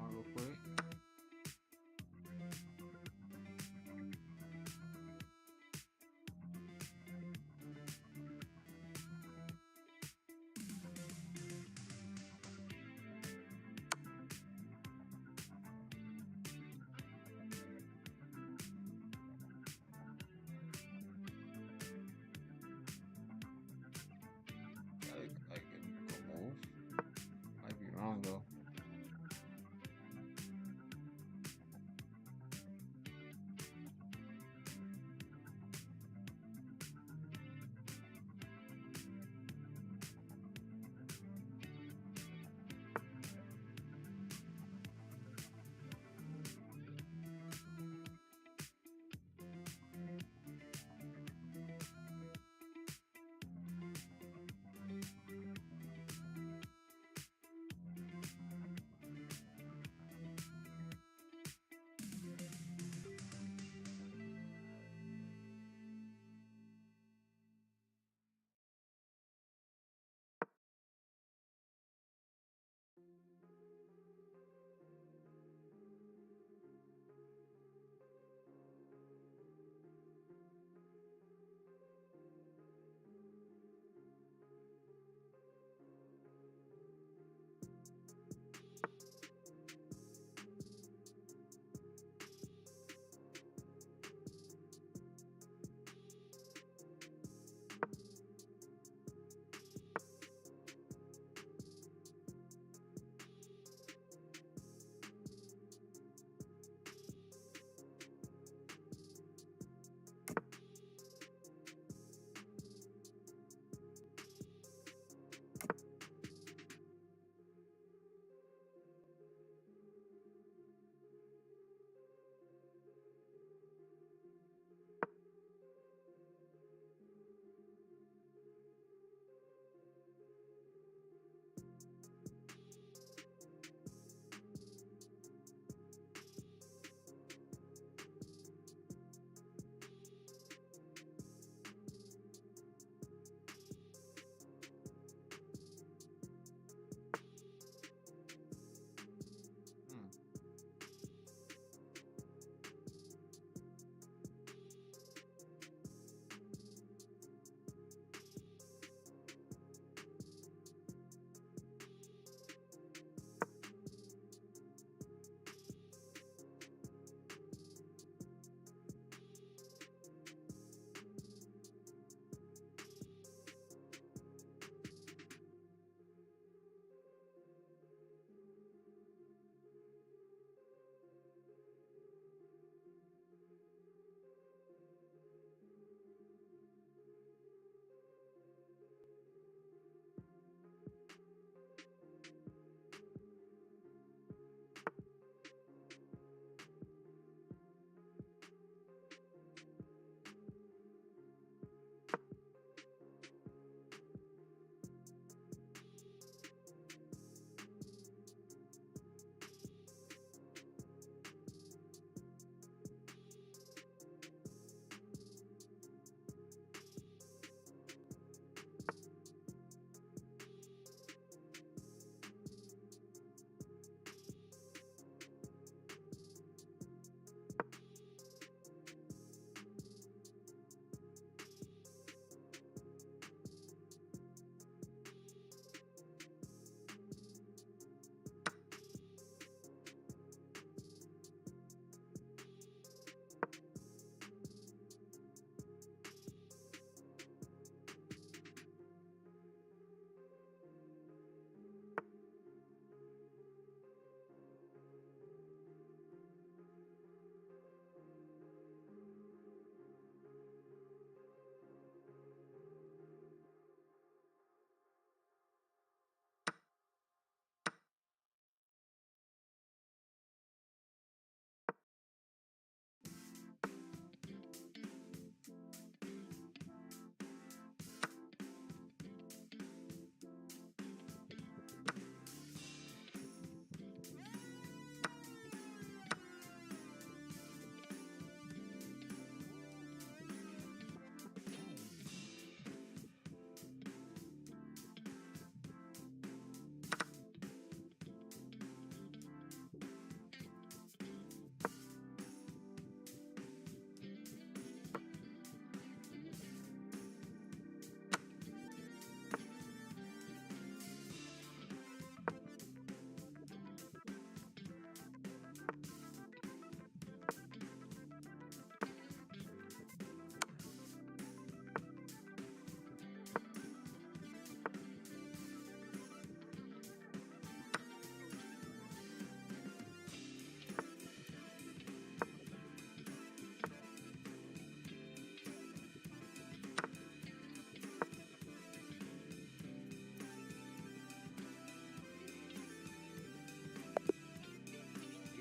Real quick. I can go move. Might be wrong though.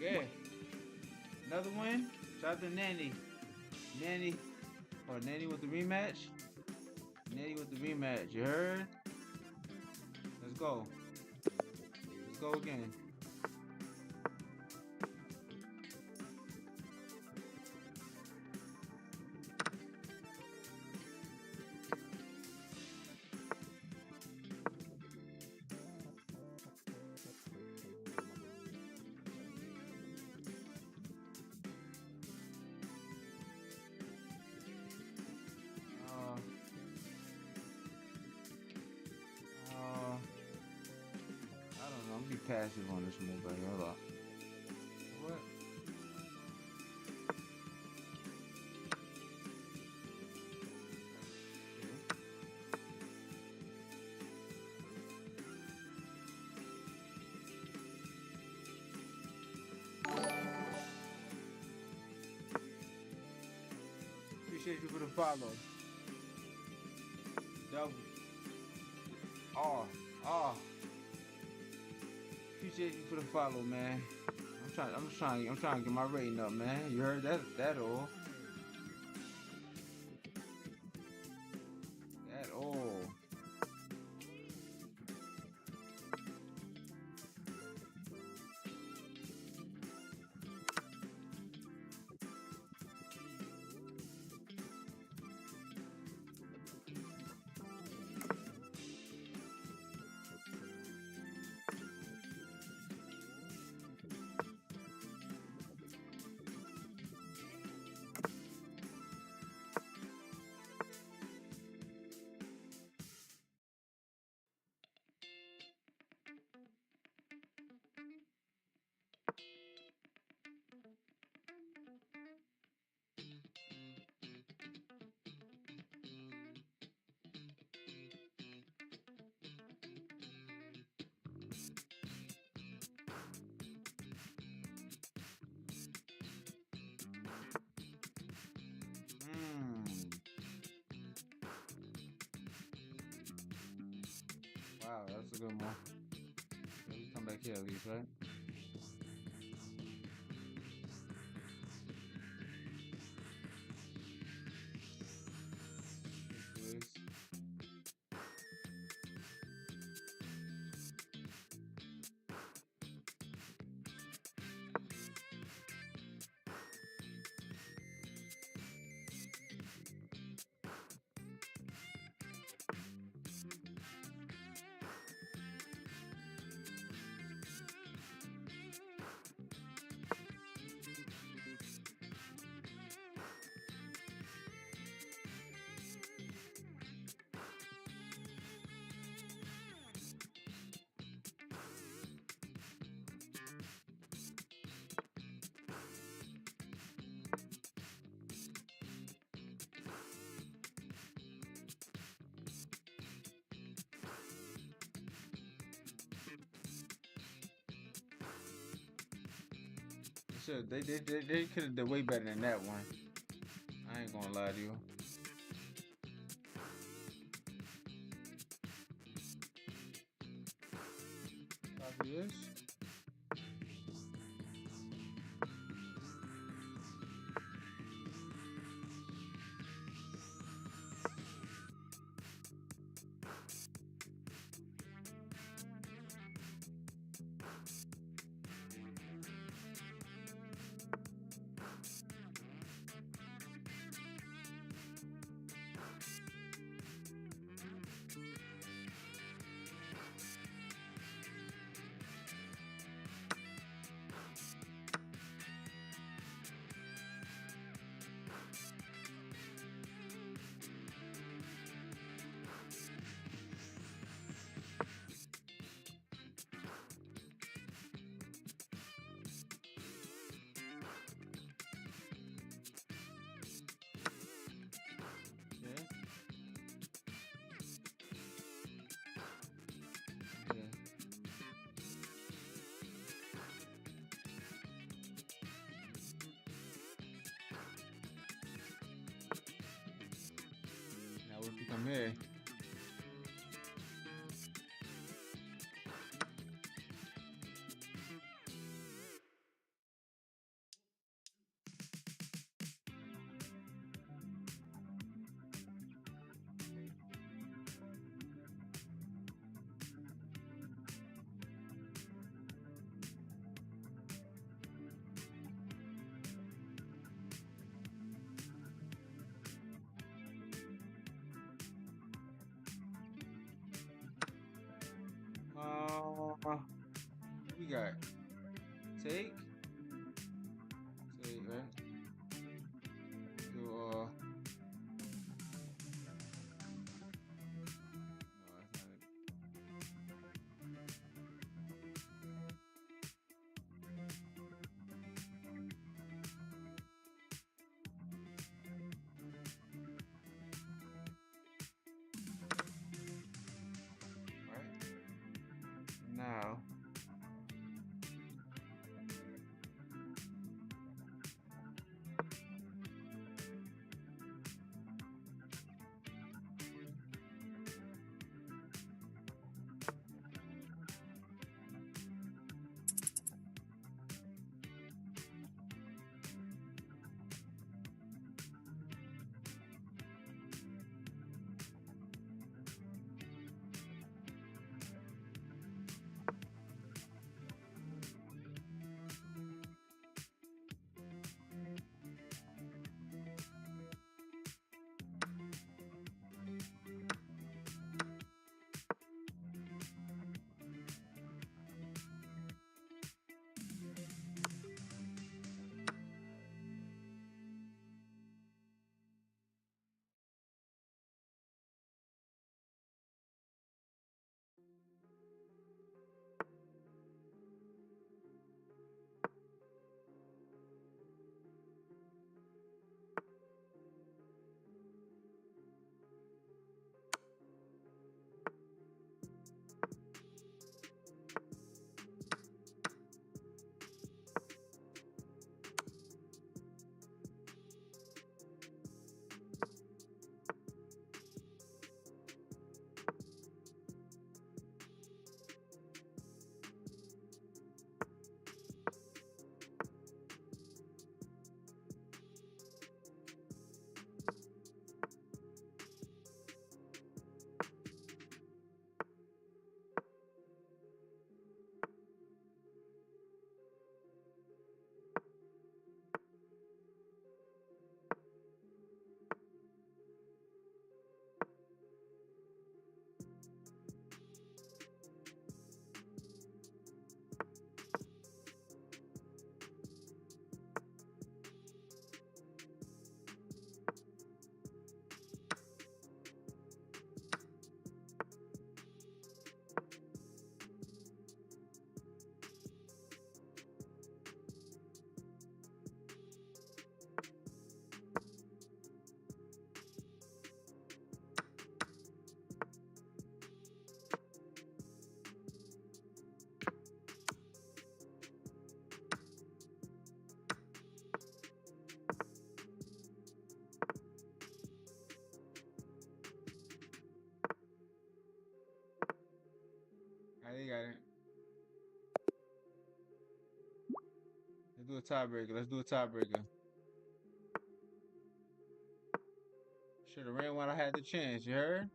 Yeah. Another win. Shout out to Nanny. Nanny. Oh, Nanny with the rematch. Nanny with the rematch. You heard? Let's go. Let's go again. I don't know. I'm gonna be passive on this move right here. Hold up. What? Appreciate you for the follow. Double. Oh. Appreciate you for the follow, man. I'm trying to get my rating up, man. You heard that all. That all. Wow, that's a good one. Let me come back here at least, right? Please. Sure, they could have done way better than that one. I ain't gonna lie to you. Copy this. Now if you come here, we got? Take, right? Do no, that's not it. Right? Now, they got it. Let's do a tiebreaker. Let's do a tiebreaker. Should have ran when I had the chance. You heard?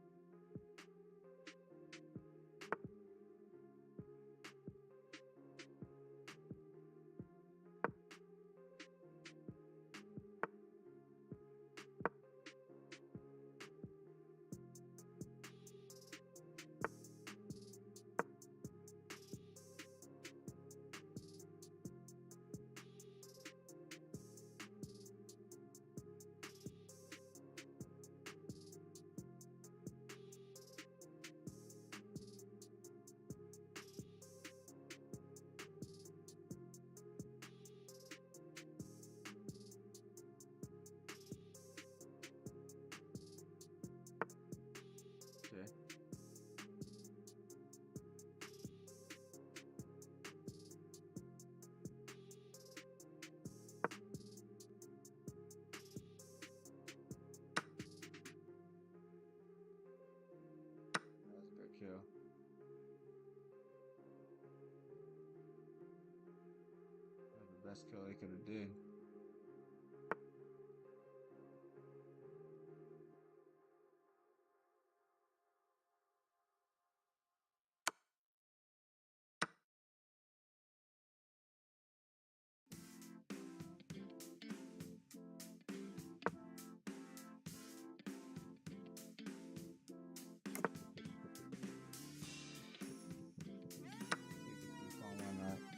Okay. That was a good kill. That was the best kill they could have did. See if we can find one,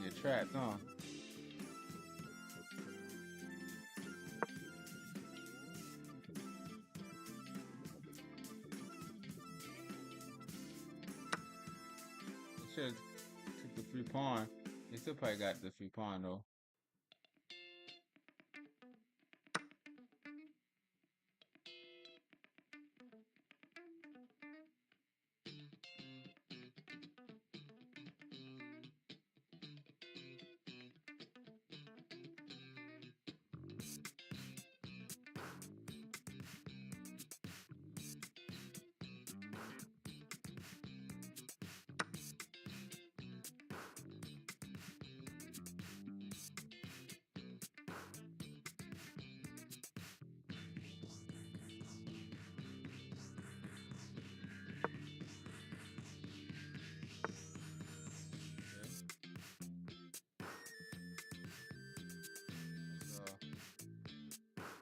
when you're trapped, huh? Should have took the free pawn. They still probably got the free pawn though.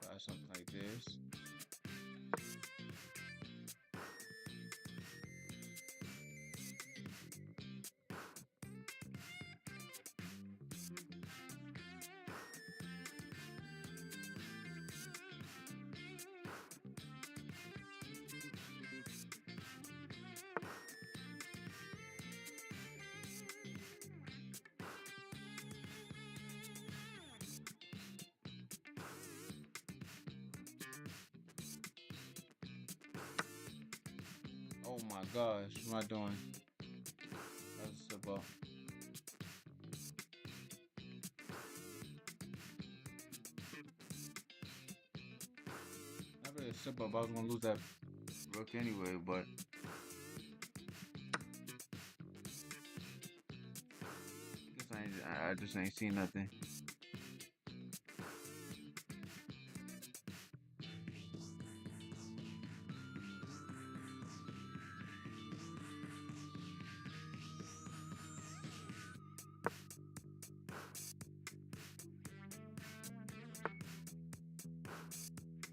Try something like this. Oh my gosh, what am I doing? That's a ball. Not really a slip up. I was gonna lose that rook anyway, but I just ain't seen nothing.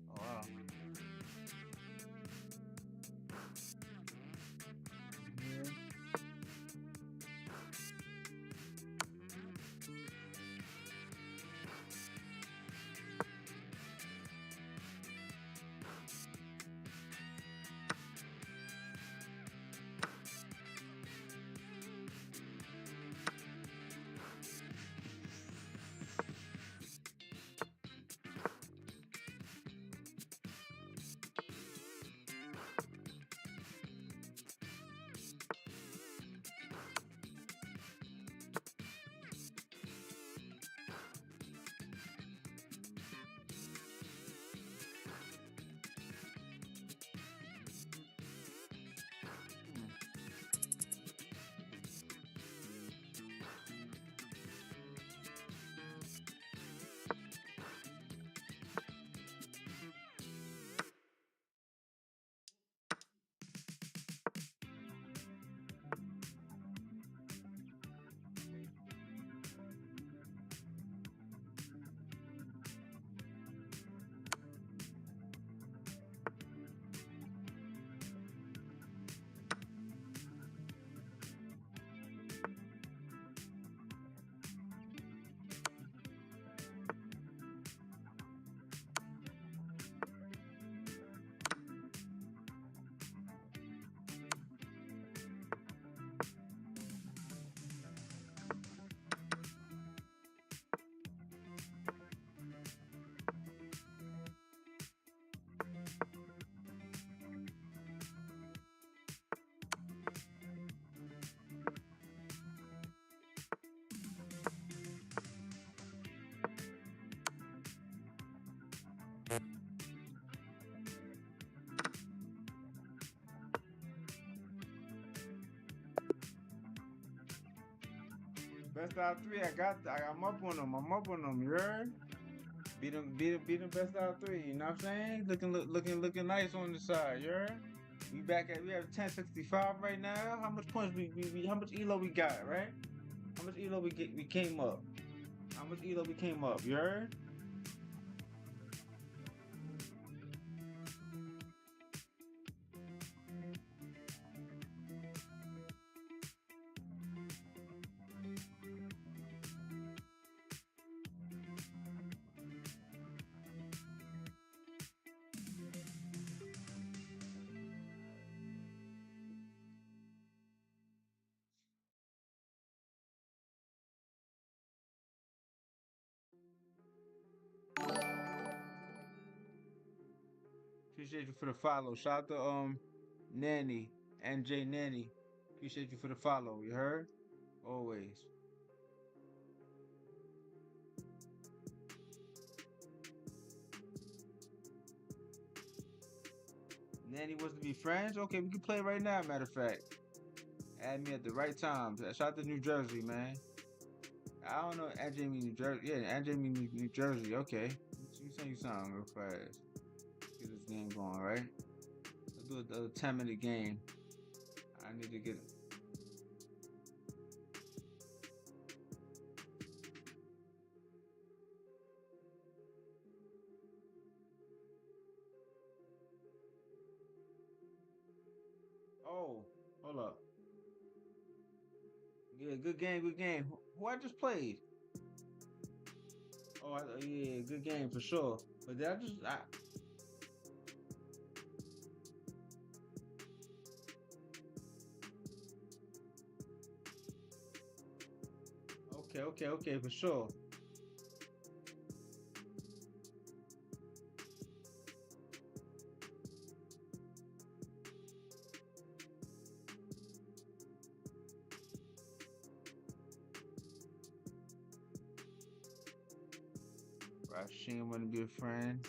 Oh wow. Yeah. Best out of three, I'm up on them. I'm up on them. You heard? Beat them best out of three. You know what I'm saying? Looking nice on the side. You heard? We have 1065 right now. How much points how much elo we got, right? How much elo we came up? How much elo we came up? You heard? Appreciate you for the follow. Shout out to Nanny, NJ Nanny. Appreciate you for the follow. You heard? Always. Nanny wants to be friends? Okay, we can play right now, matter of fact. Add me at the right time. Shout out to New Jersey, man. I don't know. Add Jamie New Jersey. Yeah, add Jamie New Jersey. Okay. You say something real fast. Get this game going, right? Let's do a 10-minute game. I need to get. Oh, hold up. Yeah, good game, good game. Who I just played? Oh, yeah, good game for sure. But did I okay, for sure. Rasheen want to be a friend.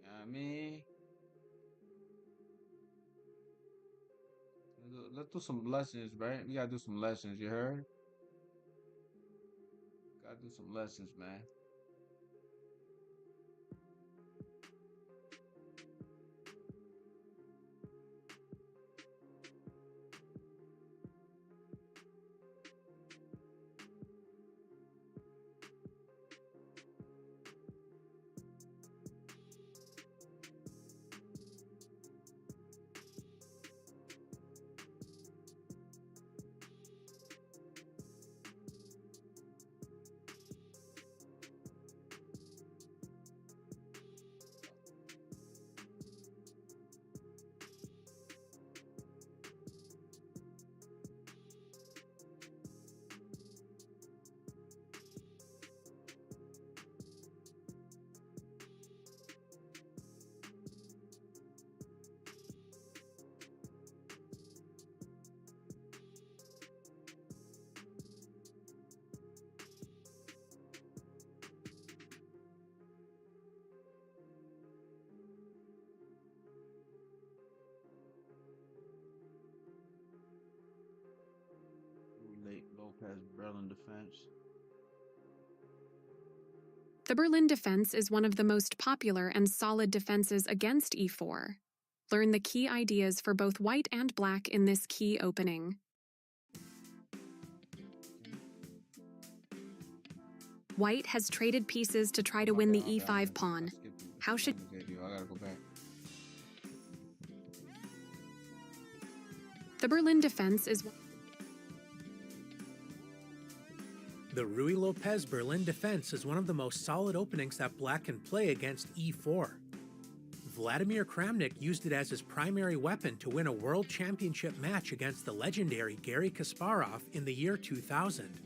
You know what I mean? Let's do some lessons, right? We gotta do some lessons, you heard? Gotta do some lessons, man. Late Lopez Berlin defense.
The Berlin defense is one of the most popular and solid defenses against e4. Learn the key ideas for both white and black in this key opening. White has traded pieces to try to win the e5 pawn. How should...
I gotta go back.
The Berlin defense is...
The Ruy-Lopez Berlin defense is one of the most solid openings that black can play against e4. Vladimir Kramnik used it as his primary weapon to win a world championship match against the legendary Garry Kasparov in the year 2000.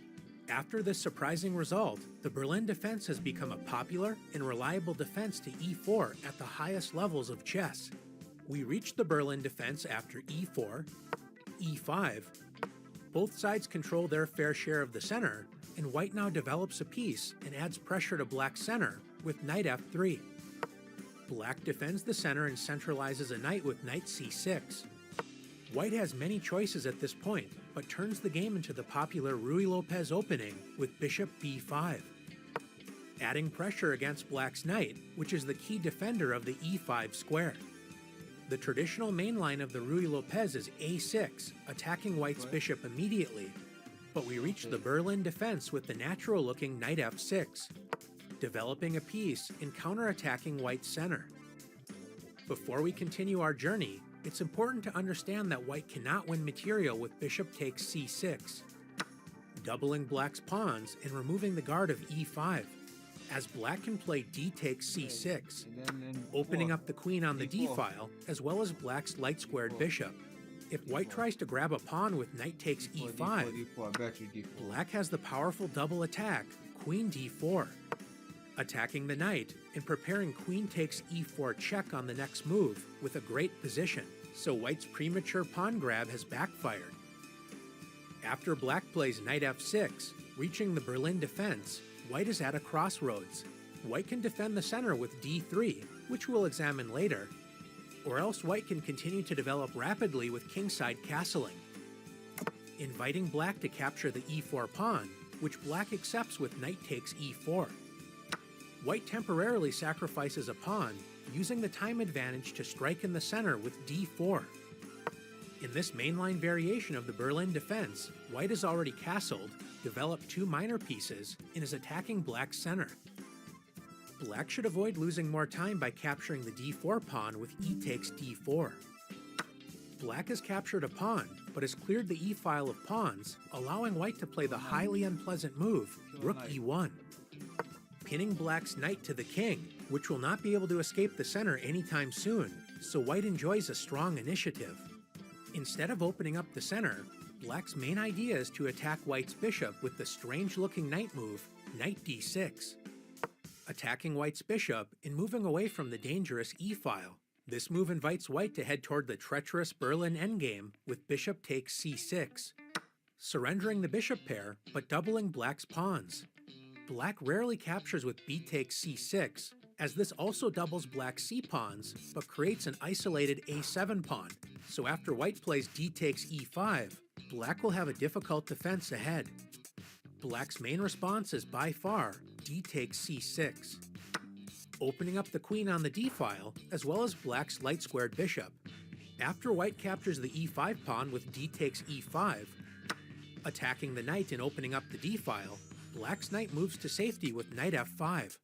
After this surprising result, the Berlin defense has become a popular and reliable defense to e4 at the highest levels of chess. We reached the Berlin defense after e4, e5. Both sides control their fair share of the center, and white now develops a piece and adds pressure to black's center with knight f3. Black defends the center and centralizes a knight with knight c6. White has many choices at this point, but turns the game into the popular Ruy-Lopez opening with bishop b5. Adding pressure against black's knight, which is the key defender of the e5 square. The traditional main line of the Ruy-Lopez is a6, attacking white's bishop immediately, but we reach the Berlin defense with the natural-looking knight f6, developing a piece and counterattacking white's center. Before we continue our journey, it's important to understand that white cannot win material with bishop takes c6, doubling black's pawns and removing the guard of e5, as black can play d takes c6, opening up the queen on the d file, as well as black's light-squared bishop. If white tries to grab a pawn with knight takes e5,
D4, I bet you D4.
black has the powerful double attack, queen d4. Attacking the knight and preparing queen takes e4 check on the next move with a great position, so white's premature pawn grab has backfired. After black plays knight f6, reaching the Berlin defense, white is at a crossroads. White can defend the center with d3, which we'll examine later, or else white can continue to develop rapidly with kingside castling, inviting black to capture the e4 pawn, which black accepts with knight takes e4. White temporarily sacrifices a pawn, using the time advantage to strike in the center with d4. In this mainline variation of the Berlin defense, white is already castled, developed two minor pieces, and is attacking black's center. Black should avoid losing more time by capturing the d4 pawn with e takes d4. Black has captured a pawn, but has cleared the e-file of pawns, allowing white to play the highly unpleasant move, rook e1, pinning black's knight to the king, which will not be able to escape the center anytime soon, so white enjoys a strong initiative. Instead of opening up the center, black's main idea is to attack white's bishop with the strange-looking knight move, knight d6. Attacking white's bishop and moving away from the dangerous e-file. This move invites white to head toward the treacherous Berlin endgame with bishop takes c6, surrendering the bishop pair but doubling black's pawns. Black rarely captures with b takes c6, as this also doubles black's c-pawns but creates an isolated a7 pawn, so after white plays d takes e5, black will have a difficult defense ahead. Black's main response is by far d takes c6, opening up the queen on the d-file as well as black's light-squared bishop. After white captures the e5 pawn with d takes e5, attacking the knight and opening up the d-file, black's knight moves to safety with knight f5,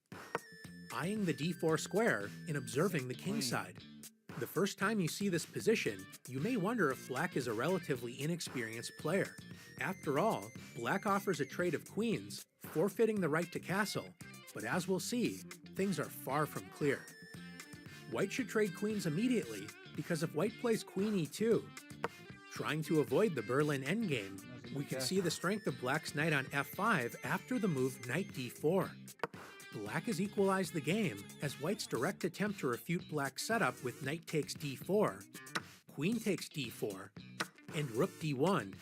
eyeing the d4 square and observing the king side. The first time you see this position, you may wonder if black is a relatively inexperienced player. After all, black offers a trade of queens, forfeiting the right to castle, but as we'll see, things are far from clear. White should trade queens immediately, because if white plays queen e2, trying to avoid the Berlin endgame, we can see the strength of black's knight on f5 after the move knight d4. Black has equalized the game, as white's direct attempt to refute black's setup with knight takes d4, queen takes d4, and rook d1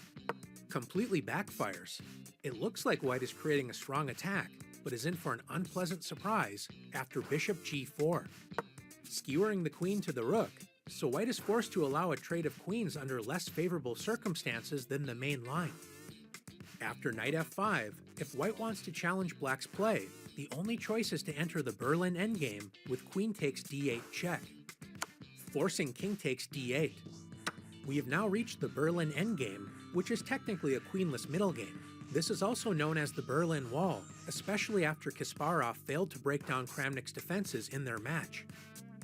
completely backfires. It looks like white is creating a strong attack, but is in for an unpleasant surprise after bishop g4, skewering the queen to the rook, so white is forced to allow a trade of queens under less favorable circumstances than the main line. After knight f5, if white wants to challenge black's play, the only choice is to enter the Berlin endgame with queen takes d8 check, forcing king takes d8. We have now reached the Berlin endgame, which is technically a queenless middle game. This is also known as the Berlin Wall, especially after Kasparov failed to break down Kramnik's defenses in their match.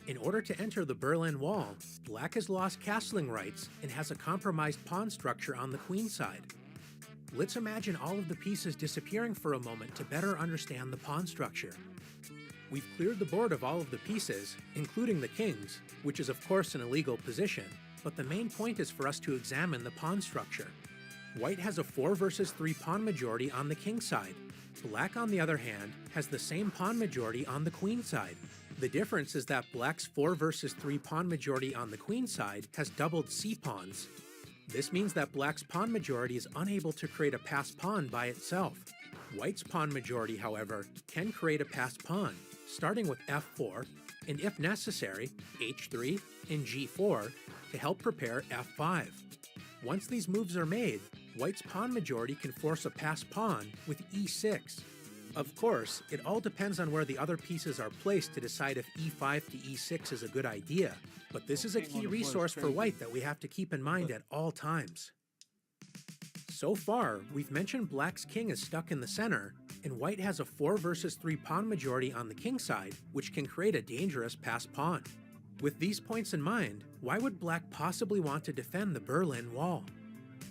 In order to enter the Berlin Wall, black has lost castling rights and has a compromised pawn structure on the queen side. Let's imagine all of the pieces disappearing for a moment to better understand the pawn structure. We've cleared the board of all of the pieces, including the kings, which is of course an illegal position, but the main point is for us to examine the pawn structure. White has a 4 versus 3 pawn majority on the king side. Black, on the other hand, has the same pawn majority on the queen side. The difference is that black's 4 versus 3 pawn majority on the queen side has doubled c-pawns. This means that black's pawn majority is unable to create a passed pawn by itself. White's pawn majority, however, can create a passed pawn, starting with f4, and if necessary, h3 and g4 to help prepare f5. Once these moves are made, white's pawn majority can force a passed pawn with e6. Of course, it all depends on where the other pieces are placed to decide if e5 to e6 is a good idea, but this is a key resource for white that we have to keep in mind at all times. So far, we've mentioned black's king is stuck in the center, and white has a 4 versus 3 pawn majority on the king side, which can create a dangerous passed pawn. With these points in mind, why would black possibly want to defend the Berlin Wall?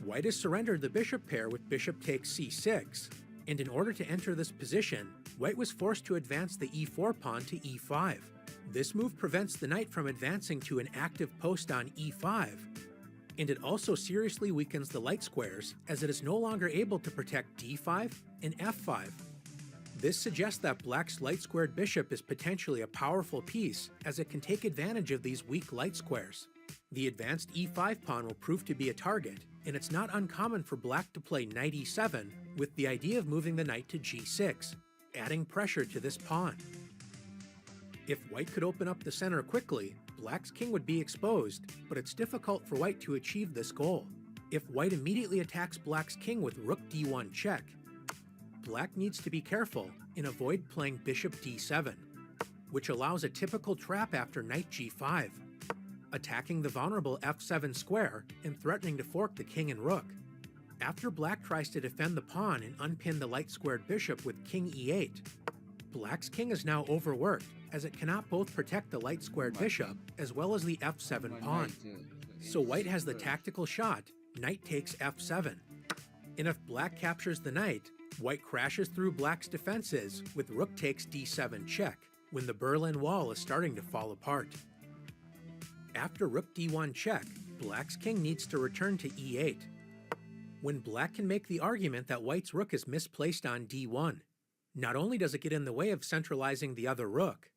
White has surrendered the bishop pair with bishop takes c6, and in order to enter this position, white was forced to advance the e4 pawn to e5. This move prevents the knight from advancing to an active post on e5, and it also seriously weakens the light squares as it is no longer able to protect d5 and f5. This suggests that black's light-squared bishop is potentially a powerful piece as it can take advantage of these weak light squares. The advanced e5 pawn will prove to be a target, and it's not uncommon for black to play knight e7 with the idea of moving the knight to g6, adding pressure to this pawn. If white could open up the center quickly, black's king would be exposed, but it's difficult for white to achieve this goal. If white immediately attacks black's king with rook d1 check, black needs to be careful and avoid playing bishop d7, which allows a typical trap after knight g5, attacking the vulnerable f7 square and threatening to fork the king and rook. After black tries to defend the pawn and unpin the light-squared bishop with king e8, black's king is now overworked as it cannot both protect the light-squared bishop as well as the f7 pawn. So white has the tactical shot, knight takes f7. And if black captures the knight, white crashes through black's defenses with rook takes d7 check when the Berlin Wall is starting to fall apart. After rook d1 check, black's king needs to return to e8, when black can make the argument that white's rook is misplaced on d1. Not only does it get in the way of centralizing the other rook,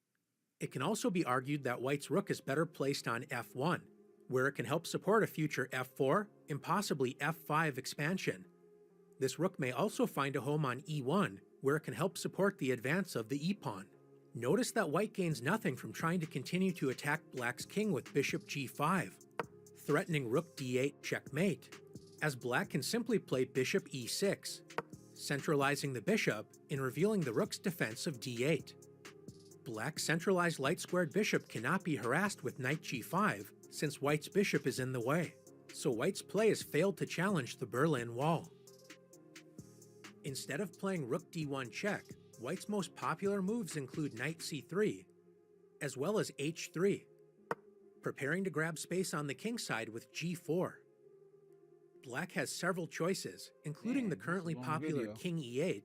it can also be argued that white's rook is better placed on f1, where it can help support a future f4 and possibly f5 expansion. This rook may also find a home on e1, where it can help support the advance of the e-pawn. Notice that white gains nothing from trying to continue to attack black's king with bishop g5, threatening rook d8 checkmate, as black can simply play bishop e6, centralizing the bishop and revealing the rook's defense of d8. Black's centralized light-squared bishop cannot be harassed with knight g5 since white's bishop is in the way, so white's play has failed to challenge the Berlin Wall. Instead of playing rook d1 check, white's most popular moves include knight c3, as well as h3, preparing to grab space on the king side with g4. Black has several choices, including the currently popular king e8,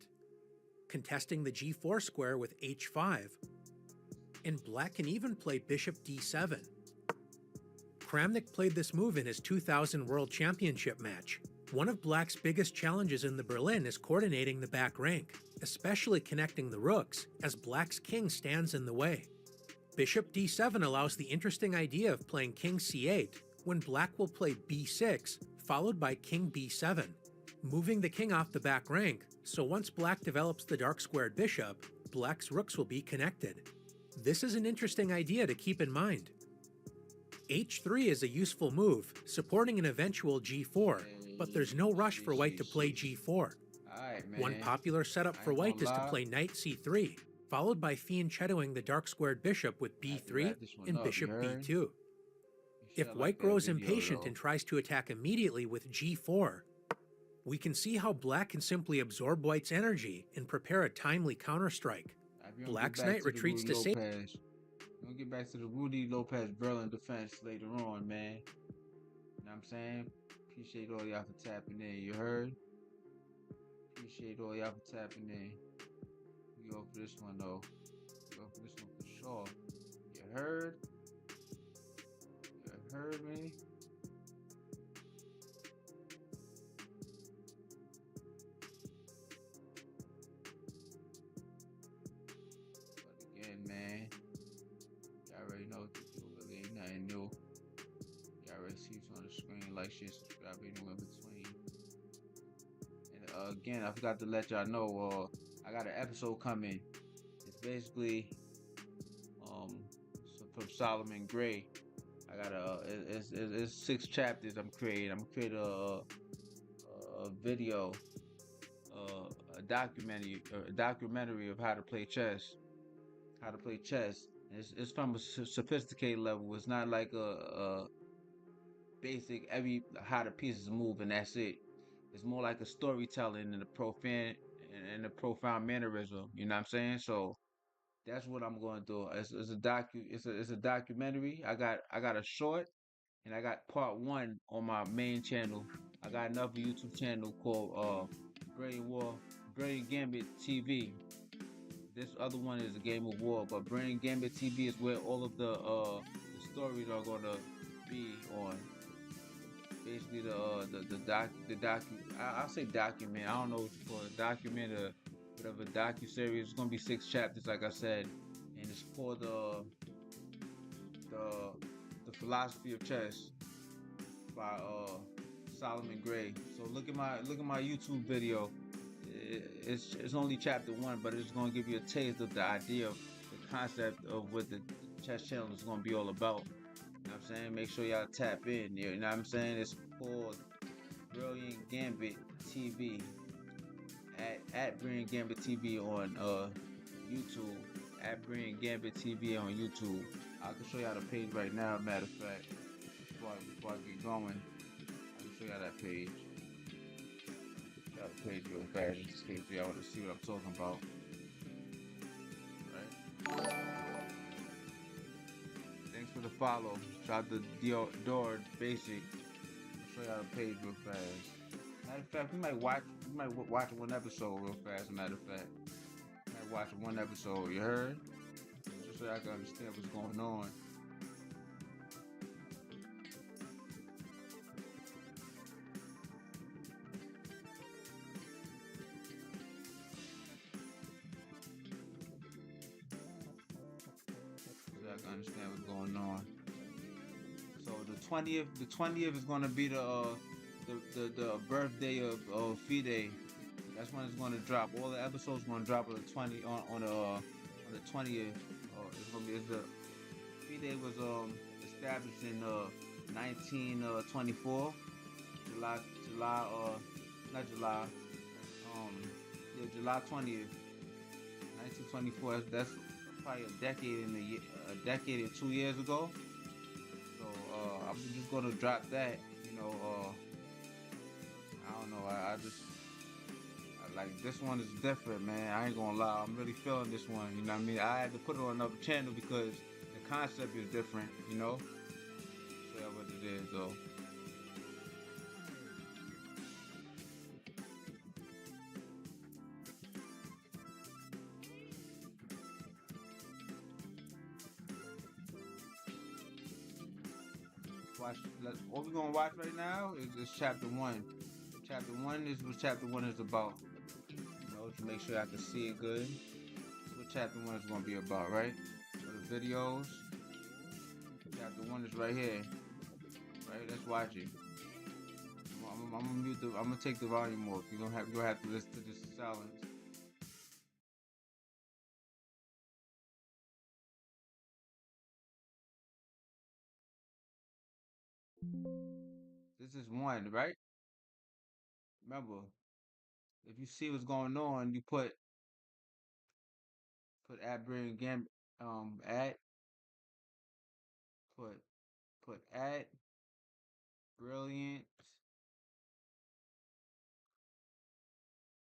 contesting the g4 square with h5, and black can even play bishop d7. Kramnik played this move in his 2000 World Championship match. One of black's biggest challenges in the Berlin is coordinating the back rank, especially connecting the rooks, as black's king stands in the way. Bishop d7 allows the interesting idea of playing king c8, when black will play b6, followed by king b7, moving the king off the back rank, so once black develops the dark-squared bishop, black's rooks will be connected. This is an interesting idea to keep in mind. h3 is a useful move, supporting an eventual g4, but there's no rush for white to play g4. One popular setup for white is to play knight c3, followed by fianchettoing the dark-squared bishop with b3 and bishop b2. If white grows impatient and tries to attack immediately with g4, we can see how black can simply absorb white's energy and prepare a timely counterstrike. Black's knight retreats to safety.
We'll get back to the Rudy Lopez Berlin defense later on, man. You know what I'm saying? Appreciate all y'all for tapping in, you heard? Appreciate all y'all for tapping in. We go for this one, though. We go for this one for sure. You heard? You heard me? But again, man, y'all already know what to do. Really ain't nothing new. Y'all already see what's on the screen. Like, share, subscribe, anywhere in between. And again, I forgot to let y'all know, I got an episode coming. It's basically from Solomon Gray. I got it's 6 chapters I'm creating. I'm creating a video, a documentary of how to play chess. It's from a sophisticated level. It's not like a basic how the pieces move and that's it. It's more like a storytelling and a profound mannerism. You know what I'm saying? So that's what I'm going to do. It's a documentary. I got a short, and I got part 1 on my main channel. I got another YouTube channel called Brilliant Gambit TV. This other one is a Game of War, but Brilliant Gambit TV is where all of the stories are gonna be on. basically I'll say document. I don't know what you call it, document or whatever docu-series. It's gonna be 6 chapters, like I said, and it's called the the philosophy of chess by Solomon Gray. So look at my YouTube video. It's only chapter 1, but it's gonna give you a taste of the idea of the concept of what the chess channel is gonna be all about. You know what I'm saying? Make sure y'all tap in. You know what I'm saying? It's called Brilliant Gambit TV at Brilliant Gambit TV on YouTube. At Brilliant Gambit TV on YouTube. I can show y'all the page right now. Matter of fact, before I get going, I can show y'all that page. Y'all the page real fast, just in case y'all want to see what I'm talking about. Right? Thanks for the follow. Shout out to Door Basic. I'll show y'all the page real fast. Matter of fact, we might watch one episode real fast. Matter of fact, we might watch one episode. You heard? Just so y'all can understand what's going on. So y'all can understand what's going on. So the 20th is gonna be the birthday of Fide. That's when it's gonna drop. All the episodes gonna drop on the 20th. It's gonna be the Fide was established in 1924, July not July yeah, July 20th, 1924. That's probably a decade and 2 years ago. So I'm just gonna drop that. You know, I don't know. I like this one is different, man. I ain't gonna lie. I'm really feeling this one. You know what I mean? I had to put it on another channel because the concept is different. You know, show you what it is though. What we're gonna watch right now is chapter 1. Chapter 1 is what chapter 1 is about. You know, to make sure I can see it good. That's what chapter 1 is gonna be about, right? For the videos, chapter 1 is right here. Right? Let's watch it. I'm gonna take the volume off. You're gonna have to listen to this in silence. This is 1, right? Remember, if you see what's going on, you put at Brilliant Gambit at put at Brilliant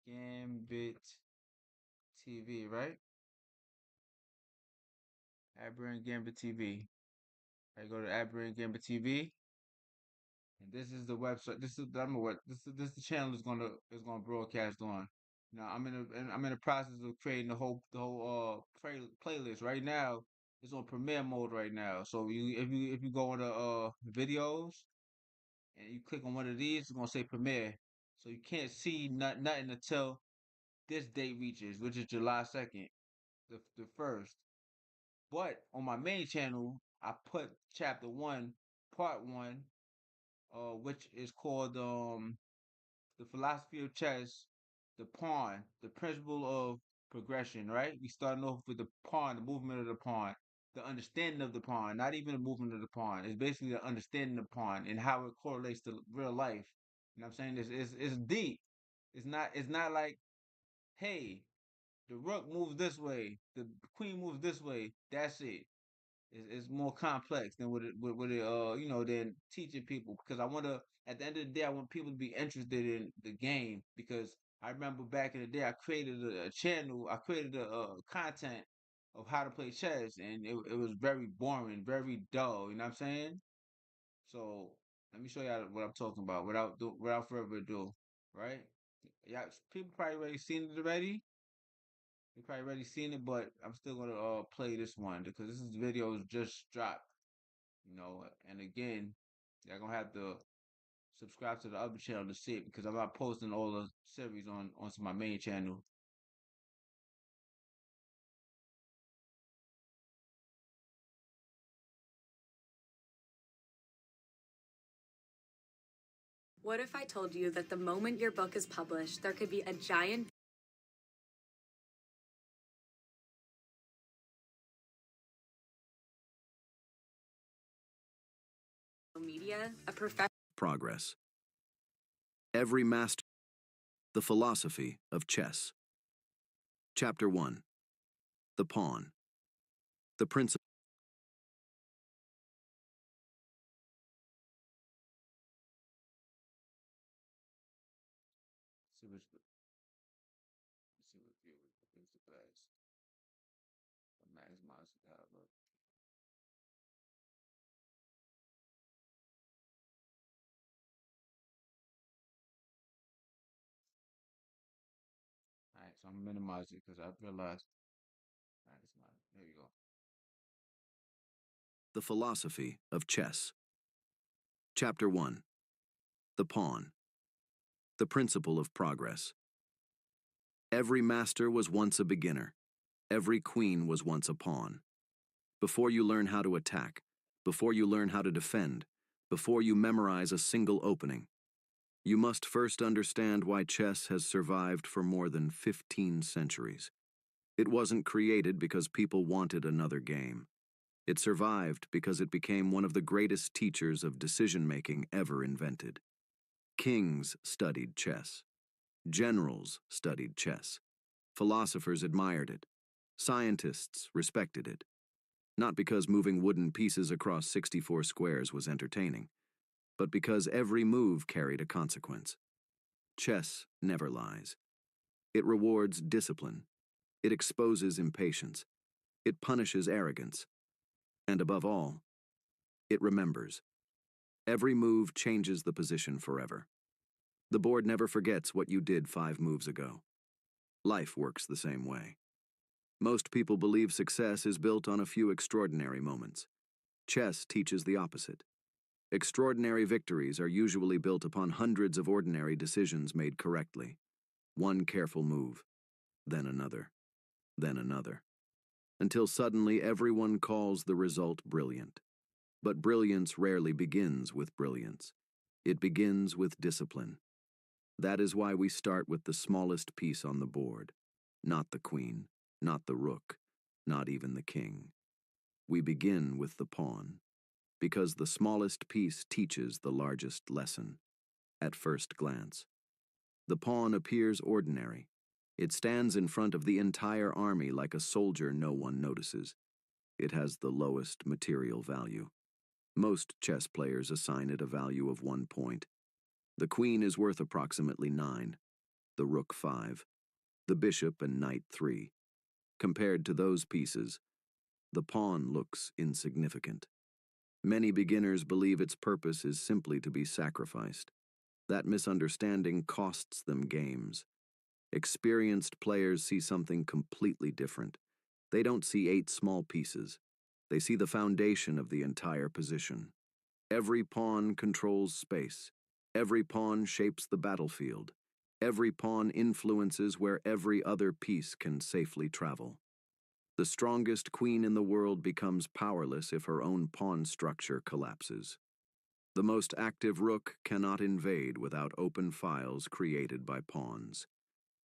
Gambit TV, right? At Brilliant Gambit TV. I go to at Brilliant Gambit TV, and this is the website. This is the channel is gonna broadcast on. Now I'm in the process of creating playlist right now. It's on premiere mode right now. So if you go into videos and you click on one of these, it's gonna say premiere. So you can't see nothing until this date reaches, which is July 2nd, the first. But on my main channel, I put chapter 1, part 1, which is called the philosophy of chess, the pawn, the principle of progression, right? We starting off with the pawn, the movement of the pawn, the understanding of the pawn, not even the movement of the pawn. It's basically the understanding of the pawn and how it correlates to real life. You know what I'm saying? It's deep. It's not like, hey, the rook moves this way, the queen moves this way. That's it. It's more complex than than teaching people, because I want to, at the end of the day, I want people to be interested in the game, because I remember back in the day I created a channel, I created a content of how to play chess, and it was very boring, very dull. You know what I'm saying? So let me show y'all what I'm talking about without further ado, right? Yeah, people probably already seen it already. You probably already seen it, but I'm still gonna play this one because this is video just dropped. And again, y'all gonna have to subscribe to the other channel to see it because I'm not posting all the series onto my main channel.
What if I told you that the moment your book is published, there could be a giant media, a professional
Progress. Every master. The philosophy of chess. Chapter 1. The pawn. The principle.
See which see what view is the best. Maximize the outlook. Alright, so I'm minimizing it because I realized. Alright, there you go.
The philosophy of chess. Chapter 1. The pawn. The principle of progress. Every master was once a beginner. Every queen was once a pawn. Before you learn how to attack, before you learn how to defend, before you memorize a single opening, you must first understand why chess has survived for more than 15 centuries. It wasn't created because people wanted another game. It survived because it became one of the greatest teachers of decision-making ever invented. Kings studied chess. Generals studied chess. Philosophers admired it. Scientists respected it. Not because moving wooden pieces across 64 squares was entertaining, but because every move carried a consequence. Chess never lies. It rewards discipline. It exposes impatience. It punishes arrogance. And above all, it remembers. Every move changes the position forever. The board never forgets what you did 5 moves ago. Life works the same way. Most people believe success is built on a few extraordinary moments. Chess teaches the opposite. Extraordinary victories are usually built upon hundreds of ordinary decisions made correctly. One careful move, then another, until suddenly everyone calls the result brilliant. But brilliance rarely begins with brilliance. It begins with discipline. That is why we start with the smallest piece on the board, not the queen, not the rook, not even the king. We begin with the pawn, because the smallest piece teaches the largest lesson, at first glance. The pawn appears ordinary. It stands in front of the entire army like a soldier no one notices. It has the lowest material value. Most chess players assign it a value of 1 point. The queen is worth approximately 9, the rook 5, the bishop and knight 3. Compared to those pieces, the pawn looks insignificant. Many beginners believe its purpose is simply to be sacrificed. That misunderstanding costs them games. Experienced players see something completely different. They don't see 8 small pieces. They see the foundation of the entire position. Every pawn controls space. Every pawn shapes the battlefield. Every pawn influences where every other piece can safely travel. The strongest queen in the world becomes powerless if her own pawn structure collapses. The most active rook cannot invade without open files created by pawns.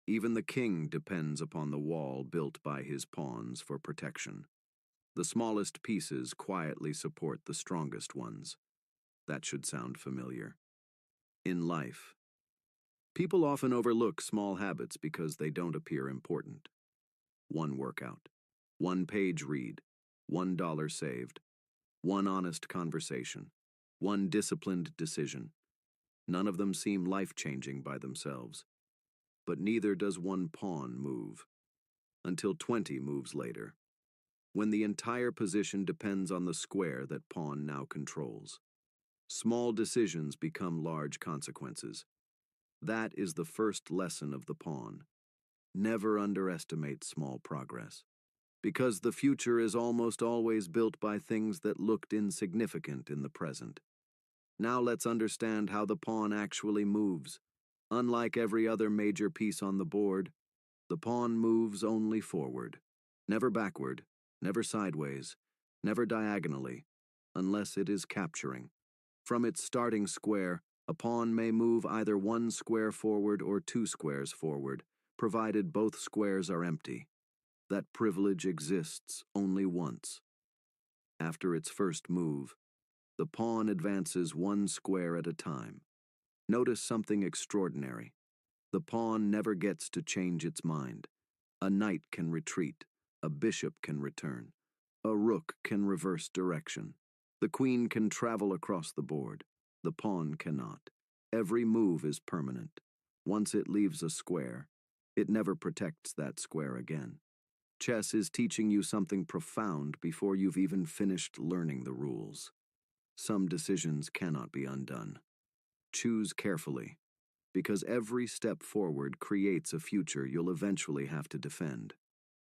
Even the king depends upon the wall built by his pawns for protection. The smallest pieces quietly support the strongest ones. That should sound familiar. In life, people often overlook small habits because they don't appear important. 1 workout, 1 page read, $1 saved, 1 honest conversation, 1 disciplined decision. None of them seem life-changing by themselves. But neither does 1 pawn move. Until 20 moves later, when the entire position depends on the square that pawn now controls. Small decisions become large consequences. That is the first lesson of the pawn. Never underestimate small progress. Because the future is almost always built by things that looked insignificant in the present. Now let's understand how the pawn actually moves. Unlike every other major piece on the board, the pawn moves only forward, never backward, never sideways, never diagonally, unless it is capturing. From its starting square, a pawn may move either 1 square forward or 2 squares forward, provided both squares are empty. That privilege exists only once. After its first move, the pawn advances 1 square at a time. Notice something extraordinary. The pawn never gets to change its mind. A knight can retreat, a bishop can return, a rook can reverse direction. The queen can travel across the board. The pawn cannot. Every move is permanent. Once it leaves a square, it never protects that square again. Chess is teaching you something profound before you've even finished learning the rules. Some decisions cannot be undone. Choose carefully, because every step forward creates a future you'll eventually have to defend.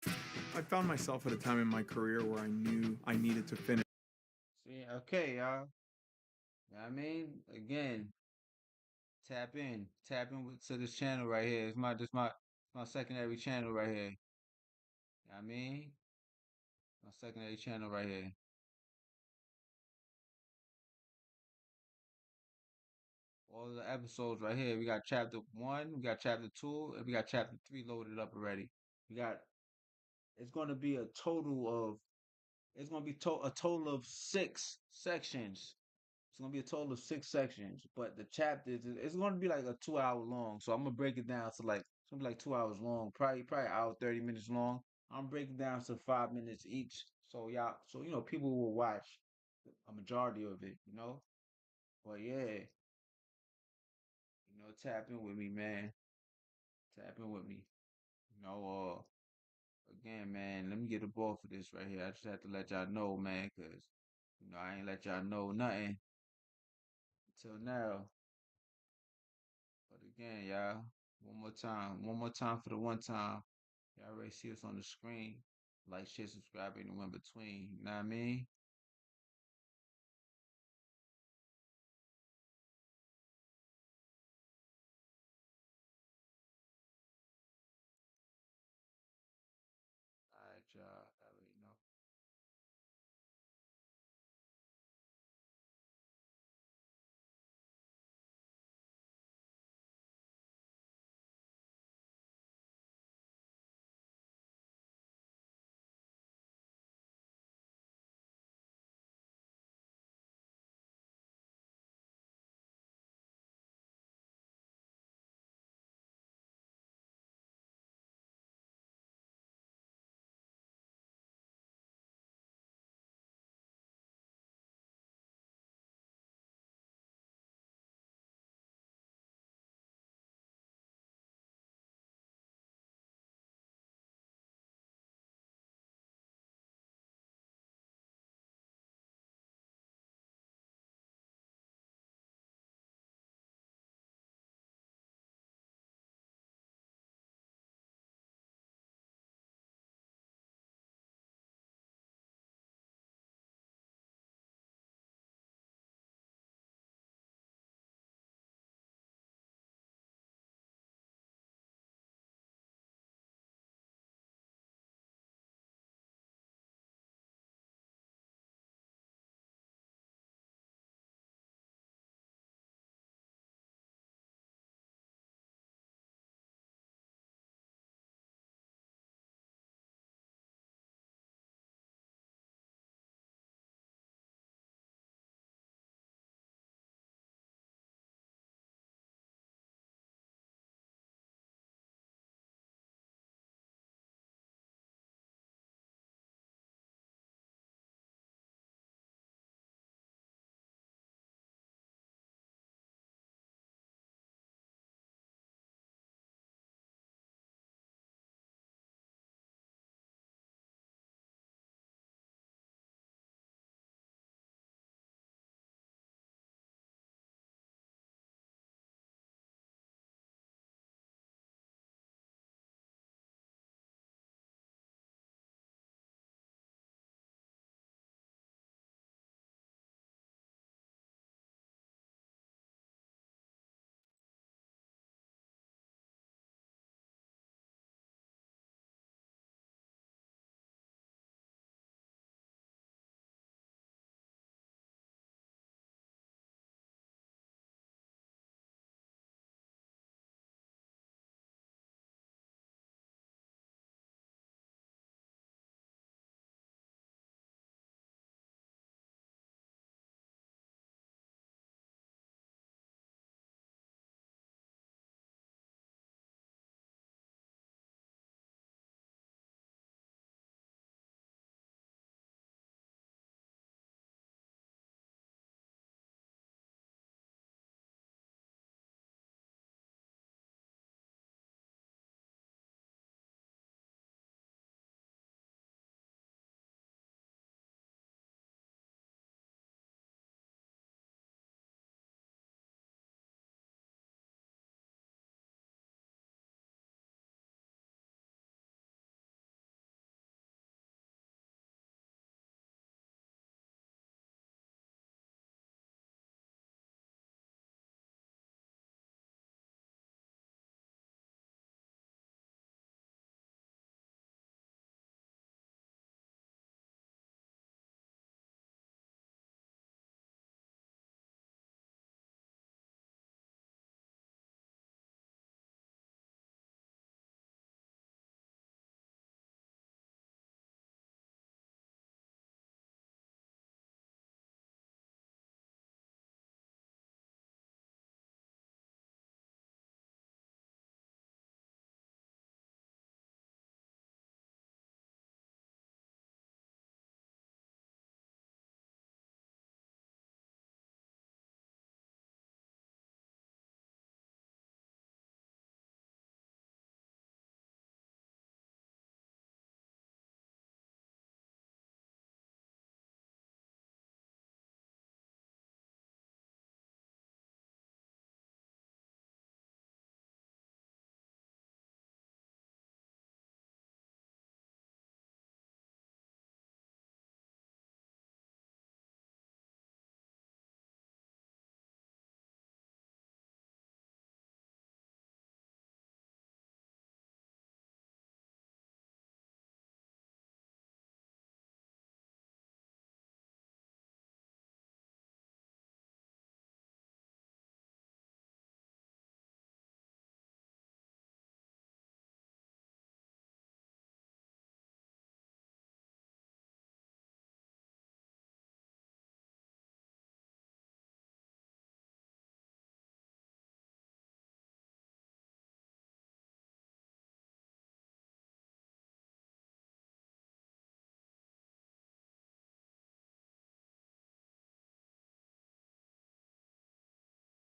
I found myself at a time in my career where I knew I needed to finish.
See, okay, y'all. You know what I mean? Again, tap in. To this channel right here. It's my secondary channel right here. You know what I mean? My secondary channel right here. All the episodes right here. We got chapter 1, we got chapter 2, and we got chapter 3 loaded up already. It's going to be a total of, a total of 6 sections. It's going to be a total of 6 sections, but the chapters, it's going to be like a 2 hour long. So I'm going to break it down to like, it's going to be like 2 hours long, probably an hour, 30 minutes long. I'm breaking down to 5 minutes each. So people will watch a majority of it, But yeah, tap in with me, man. Tap in with me. Again, man, let me get a ball for this right here. I just have to let y'all know, man, because, I ain't let y'all know nothing until now. But again, y'all, one more time for the one time. Y'all already see us on the screen. Like, share, subscribe, anywhere in between. You know what I mean? All right, y'all.